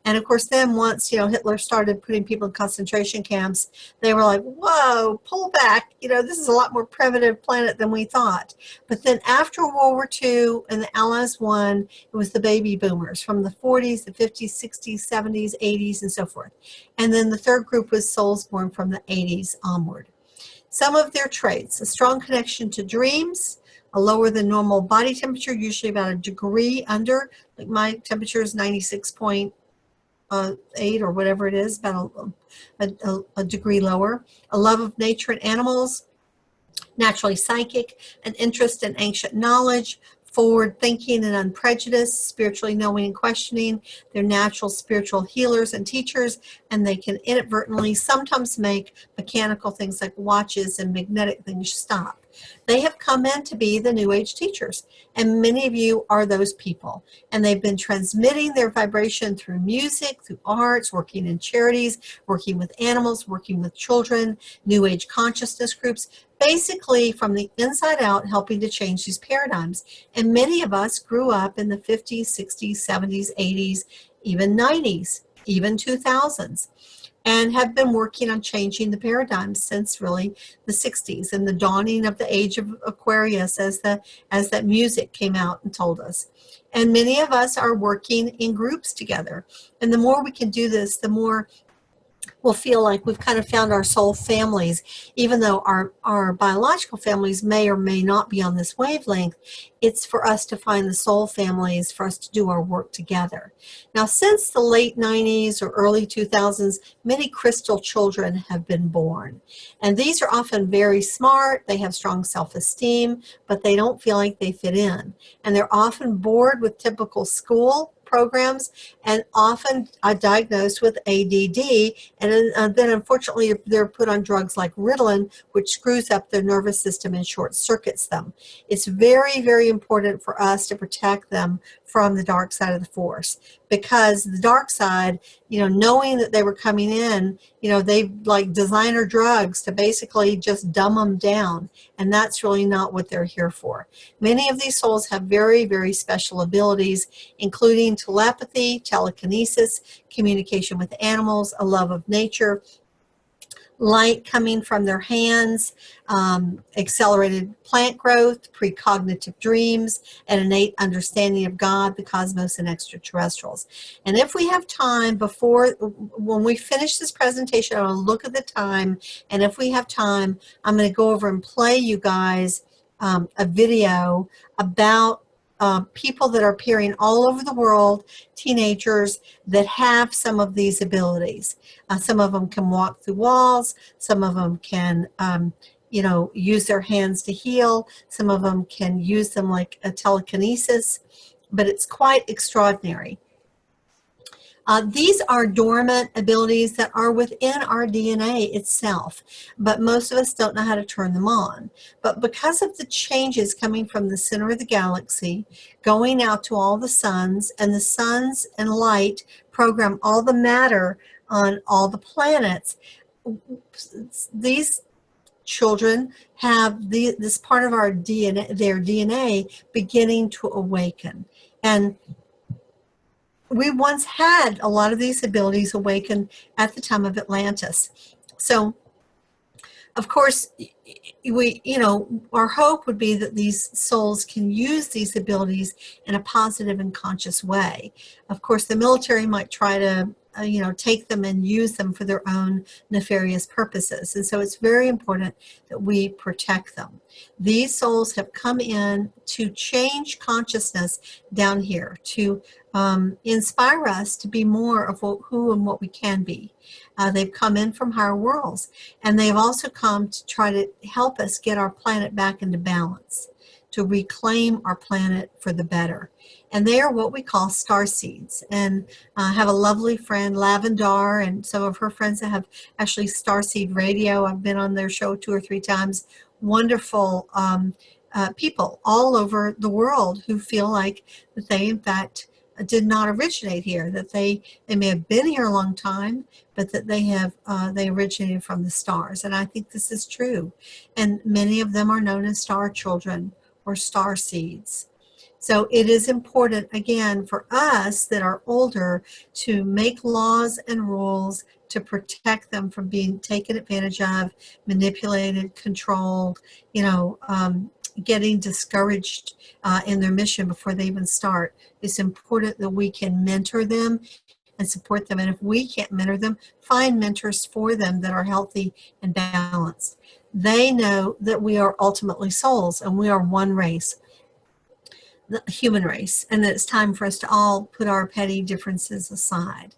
And of course, then once Hitler started putting people in concentration camps, they were like, whoa, pull back. This is a lot more primitive planet than we thought. But then after World War II and the Allies won, it was the baby boomers from the 40s, the 50s, 60s, 70s, 80s, and so forth. And then the third group was souls born from the 80s onward. Some of their traits: a strong connection to dreams, a lower than normal body temperature, usually about a degree under, like my temperature is 96.8 or whatever it is, about a degree lower, a love of nature and animals, naturally psychic, an interest in ancient knowledge, forward thinking and unprejudiced, spiritually knowing and questioning. They're natural spiritual healers and teachers, and they can inadvertently sometimes make mechanical things like watches and magnetic things stop. They have come in to be the New Age teachers, and many of you are those people. And they've been transmitting their vibration through music, through arts, working in charities, working with animals, working with children, New Age consciousness groups, basically from the inside out, helping to change these paradigms. And many of us grew up in the 50s, 60s, 70s, 80s, even 90s, even 2000s, and have been working on changing the paradigms since really the 60s and the dawning of the age of Aquarius, as that music came out and told us. And many of us are working in groups together. And the more we can do this, the more we'll feel like we've kind of found our soul families, even though our biological families may or may not be on this wavelength. It's for us to find the soul families, for us to do our work together. Now, since the late 90s or early 2000s, many crystal children have been born. And these are often very smart, they have strong self-esteem, but they don't feel like they fit in. And they're often bored with typical school programs, and often diagnosed with ADD, and then unfortunately they're put on drugs like Ritalin, which screws up their nervous system and short circuits them. It's very, very important for us to protect them from the dark side of the force, because the dark side, knowing that they were coming in, they like designer drugs to basically just dumb them down, and that's really not what they're here for. Many of these souls have very, very special abilities, including telepathy, telekinesis, communication with animals, a love of nature, light coming from their hands, accelerated plant growth, precognitive dreams, and innate understanding of God, the cosmos, and extraterrestrials. And if we have time when we finish this presentation, I'll look at the time, and if we have time, I'm going to go over and play you guys a video about people that are appearing all over the world, teenagers that have some of these abilities. Some of them can walk through walls. Some of them can, use their hands to heal. Some of them can use them like a telekinesis, but it's quite extraordinary. These are dormant abilities that are within our DNA itself, but most of us don't know how to turn them on. But because of the changes coming from the center of the galaxy, going out to all the suns, and the suns and light program all the matter on all the planets, these children have this part of our DNA, their DNA, beginning to awaken. And we once had a lot of these abilities awaken at the time of Atlantis. So, of course, our hope would be that these souls can use these abilities in a positive and conscious way. Of course, the military might try to take them and use them for their own nefarious purposes. And so it's very important that we protect them. These souls have come in to change consciousness down here, to inspire us to be more of who and what we can be. They've come in from higher worlds, and they've also come to try to help us get our planet back into balance, to reclaim our planet for the better. And they are what we call star seeds. And I have a lovely friend, Lavendar, and some of her friends that have actually Starseed Radio. I've been on their show 2 or 3 times. Wonderful people all over the world who feel like that they, in fact, did not originate here, that they may have been here a long time, but that they originated from the stars. And I think this is true. And many of them are known as star children or star seeds. So it is important, again, for us that are older to make laws and rules to protect them from being taken advantage of, manipulated, controlled, getting discouraged in their mission before they even start. It's important that we can mentor them and support them. And if we can't mentor them, find mentors for them that are healthy and balanced. They know that we are ultimately souls and we are one race, the human race, and that it's time for us to all put our petty differences aside.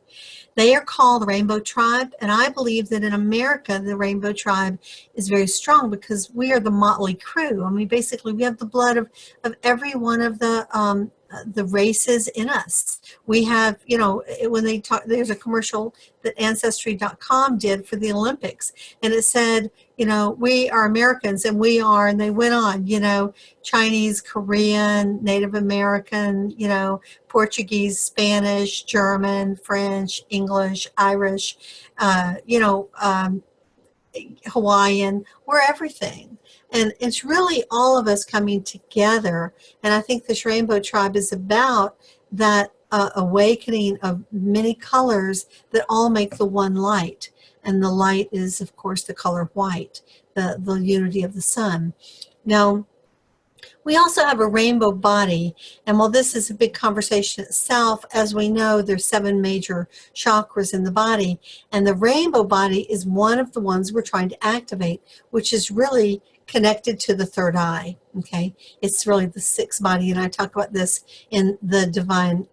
They are called the Rainbow Tribe, and I believe that in America, the Rainbow Tribe is very strong because we are the motley crew. I mean, basically, we have the blood of every one of the races in us. We have, when they talk, there's a commercial that Ancestry.com did for the Olympics, and it said, you know, we are Americans, and we are, and they went on, you know, Chinese, Korean, Native American, you know, Portuguese, Spanish, German, French, English, Irish, you know, Hawaiian, we're everything. And it's really all of us coming together. And I think this rainbow tribe is about that awakening of many colors that all make the one light. And the light is, of course, the color white, the unity of the sun. Now, we also have a rainbow body, and while this is a big conversation itself, as we know, there's 7 major chakras in the body, and the rainbow body is one of the ones we're trying to activate, which is really connected to the third eye, okay? It's really the 6th body, and I talk about this in the divine,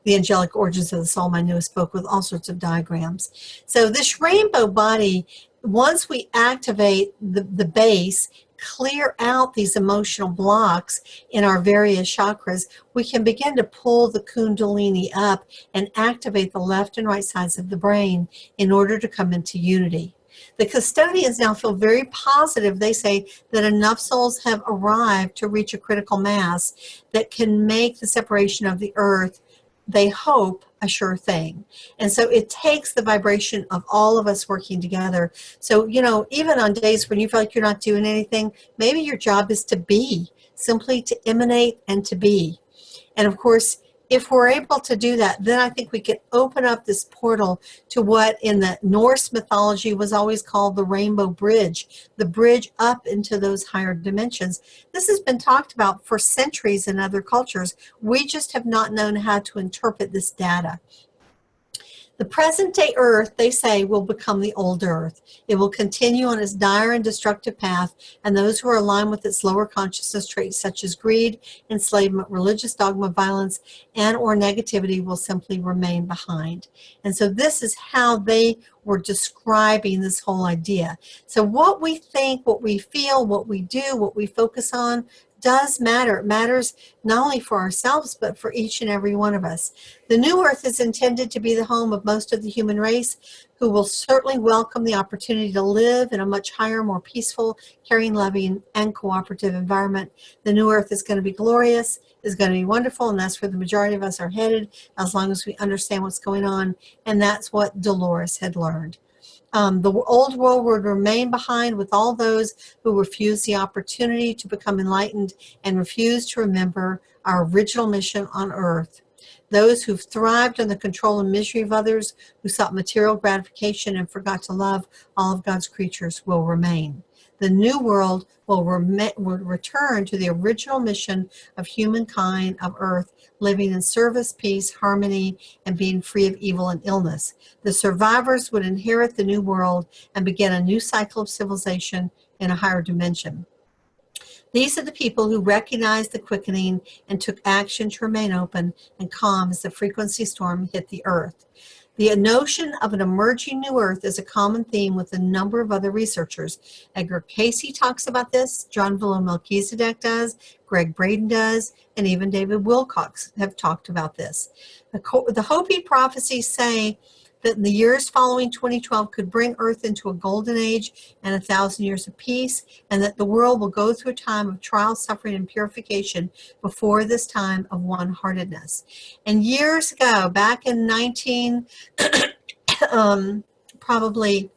the Angelic Origins of the Soul, my newest book, with all sorts of diagrams. So this rainbow body, once we activate the base, clear out these emotional blocks in our various chakras, we can begin to pull the kundalini up and activate the left and right sides of the brain in order to come into unity. The custodians now feel very positive. They say that enough souls have arrived to reach a critical mass that can make the separation of the earth, they hope, a sure thing. And so it takes the vibration of all of us working together. So, you know, even on days when you feel like you're not doing anything, maybe your job is to be, simply to emanate and to be. And of course, if we're able to do that, then I think we can open up this portal to what in the Norse mythology was always called the rainbow bridge, the bridge up into those higher dimensions. This has been talked about for centuries in other cultures. We just have not known how to interpret this data. The present day earth, they say, will become the old earth. It will continue on its dire and destructive path, and those who are aligned with its lower consciousness traits such as greed, enslavement, religious dogma, violence, and or negativity will simply remain behind. And so this is how they were describing this whole idea. So what we think, what we feel, what we do, what we focus on does matter. It matters not only for ourselves, but for each and every one of us. The new earth is intended to be the home of most of the human race, who will certainly welcome the opportunity to live in a much higher, more peaceful, caring, loving, and cooperative environment. The new earth is going to be glorious, is going to be wonderful, and that's where the majority of us are headed, as long as we understand what's going on. And that's what Dolores had learned. The old world would remain behind with all those who refuse the opportunity to become enlightened and refuse to remember our original mission on earth. Those who've thrived on the control and misery of others, who sought material gratification and forgot to love all of God's creatures, will remain. The new world will return to the original mission of humankind of earth, living in service, peace, harmony, and being free of evil and illness. The survivors would inherit the new world and begin a new cycle of civilization in a higher dimension. These are the people who recognized the quickening and took action to remain open and calm as the frequency storm hit the earth. The notion of an emerging new earth is a common theme with a number of other researchers. Edgar Cayce talks about this, John Melchizedek does, Greg Braden does, and even David Wilcox have talked about this. The Hopi prophecies say that in the years following 2012 could bring Earth into a golden age and 1,000 years of peace, and that the world will go through a time of trial, suffering, and purification before this time of one-heartedness. And years ago, back in probably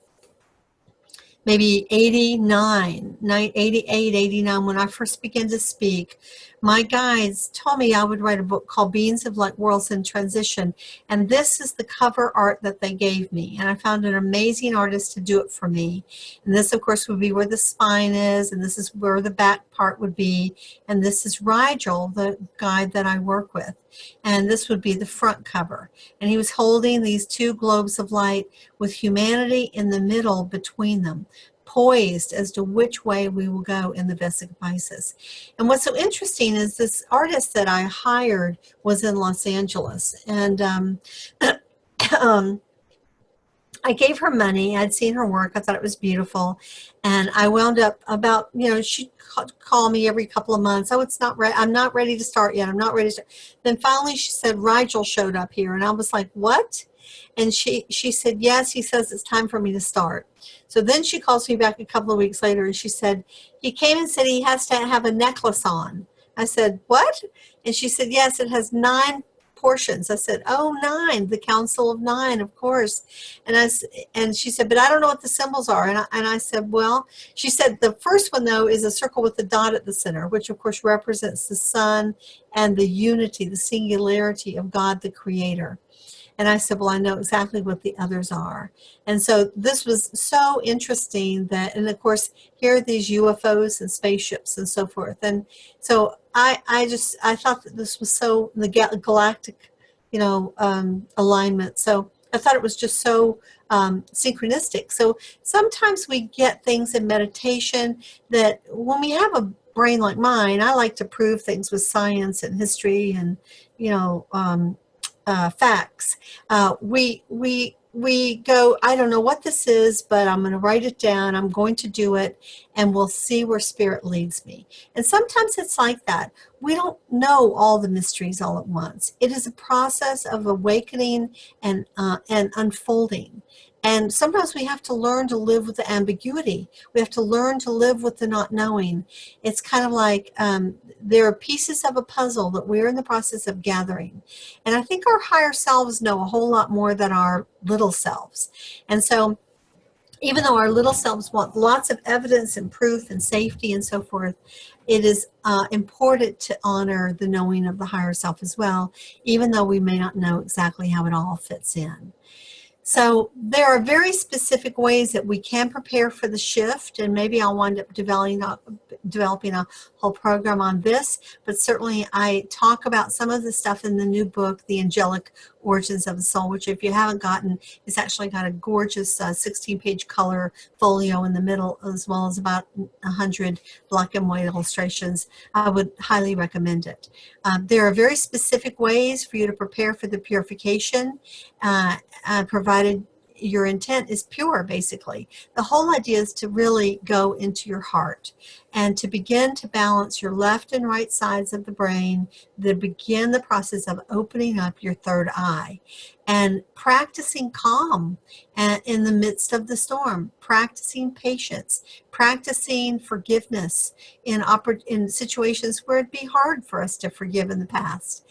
maybe 89, 88, 89, when I first began to speak, my guides told me I would write a book called Beings of Light Worlds in Transition. And this is the cover art that they gave me. And I found an amazing artist to do it for me. And this, of course, would be where the spine is. And this is where the back part would be. And this is Rigel, the guide that I work with. And this would be the front cover. And he was holding these 2 globes of light with humanity in the middle between them, poised as to which way we will go in the Vesic of Isis. And what's so interesting is this artist that I hired was in Los Angeles. And I gave her money. I'd seen her work. I thought it was beautiful. And I wound up about, you know, she'd call me every couple of months. Oh, it's not right. I'm not ready to start yet. I'm not ready to start. Then finally she said, Rigel showed up here. And I was like, what? And she said, yes, he says it's time for me to start. So then she calls me back a couple of weeks later and she said, he came and said he has to have a necklace on. I said, what? And she said, yes, it has 9 portions. I said, oh, 9, the Council of 9, of course. And she said, but I don't know what the symbols are. And I said, well, she said, the first one, though, is a circle with a dot at the center, which, of course, represents the sun and the unity, the singularity of God, the Creator. And I said, well, I know exactly what the others are. And so this was so interesting that, and of course, here are these UFOs and spaceships and so forth. And so I thought that this was so the galactic, alignment. So I thought it was just so synchronistic. So sometimes we get things in meditation that when we have a brain like mine, I like to prove things with science and history and, facts. We go, I don't know what this is, but I'm going to write it down. I'm going to do it, and we'll see where spirit leads me. And sometimes it's like that. We don't know all the mysteries all at once. It is a process of awakening and unfolding. And sometimes we have to learn to live with the ambiguity. We have to learn to live with the not knowing. It's kind of like there are pieces of a puzzle that we're in the process of gathering. And I think our higher selves know a whole lot more than our little selves. And so even though our little selves want lots of evidence and proof and safety and so forth, it is important to honor the knowing of the higher self as well, even though we may not know exactly how it all fits in. So there are very specific ways that we can prepare for the shift, and maybe I'll wind up developing a whole program on this, but certainly I talk about some of the stuff in the new book, The Angelic Origins of the Soul, which if you haven't gotten, it's actually got a gorgeous 16-page color folio in the middle, as well as about 100 black and white illustrations. I would highly recommend it. There are very specific ways for you to prepare for the purification, provided your intent is pure, basically. The whole idea is to really go into your heart and to begin to balance your left and right sides of the brain, to begin the process of opening up your third eye and practicing calm in the midst of the storm, practicing patience, practicing forgiveness in situations where it'd be hard for us to forgive in the past.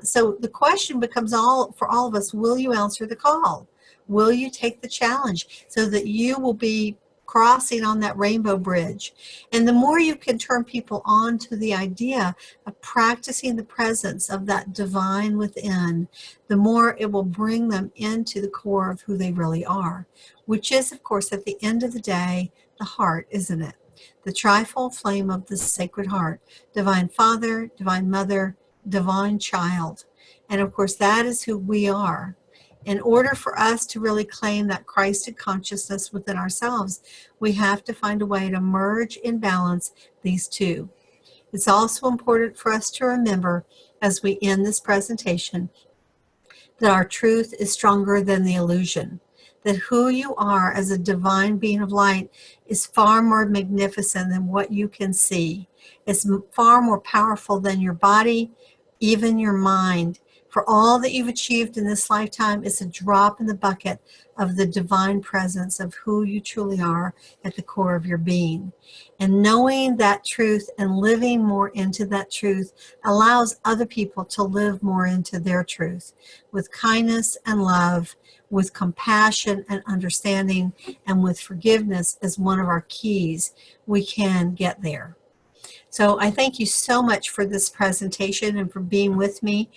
So the question becomes for all of us, will you answer the call? Will you take the challenge so that you will be crossing on that rainbow bridge? And the more you can turn people on to the idea of practicing the presence of that divine within, the more it will bring them into the core of who they really are, which is, of course, at the end of the day, the heart, isn't it? The trifold flame of the Sacred Heart, Divine Father, Divine Mother, Divine Child. And of course, that is who we are. In order for us to really claim that Christed consciousness within ourselves, we have to find a way to merge and balance these two. It's also important for us to remember, as we end this presentation, that our truth is stronger than the illusion, that who you are as a divine being of light is far more magnificent than what you can see. It's far more powerful than your body, even your mind. For all that you've achieved in this lifetime is a drop in the bucket of the divine presence of who you truly are at the core of your being. And knowing that truth and living more into that truth allows other people to live more into their truth with kindness and love, with compassion and understanding, and with forgiveness as one of our keys. We can get there. So I thank you so much for this presentation and for being with me.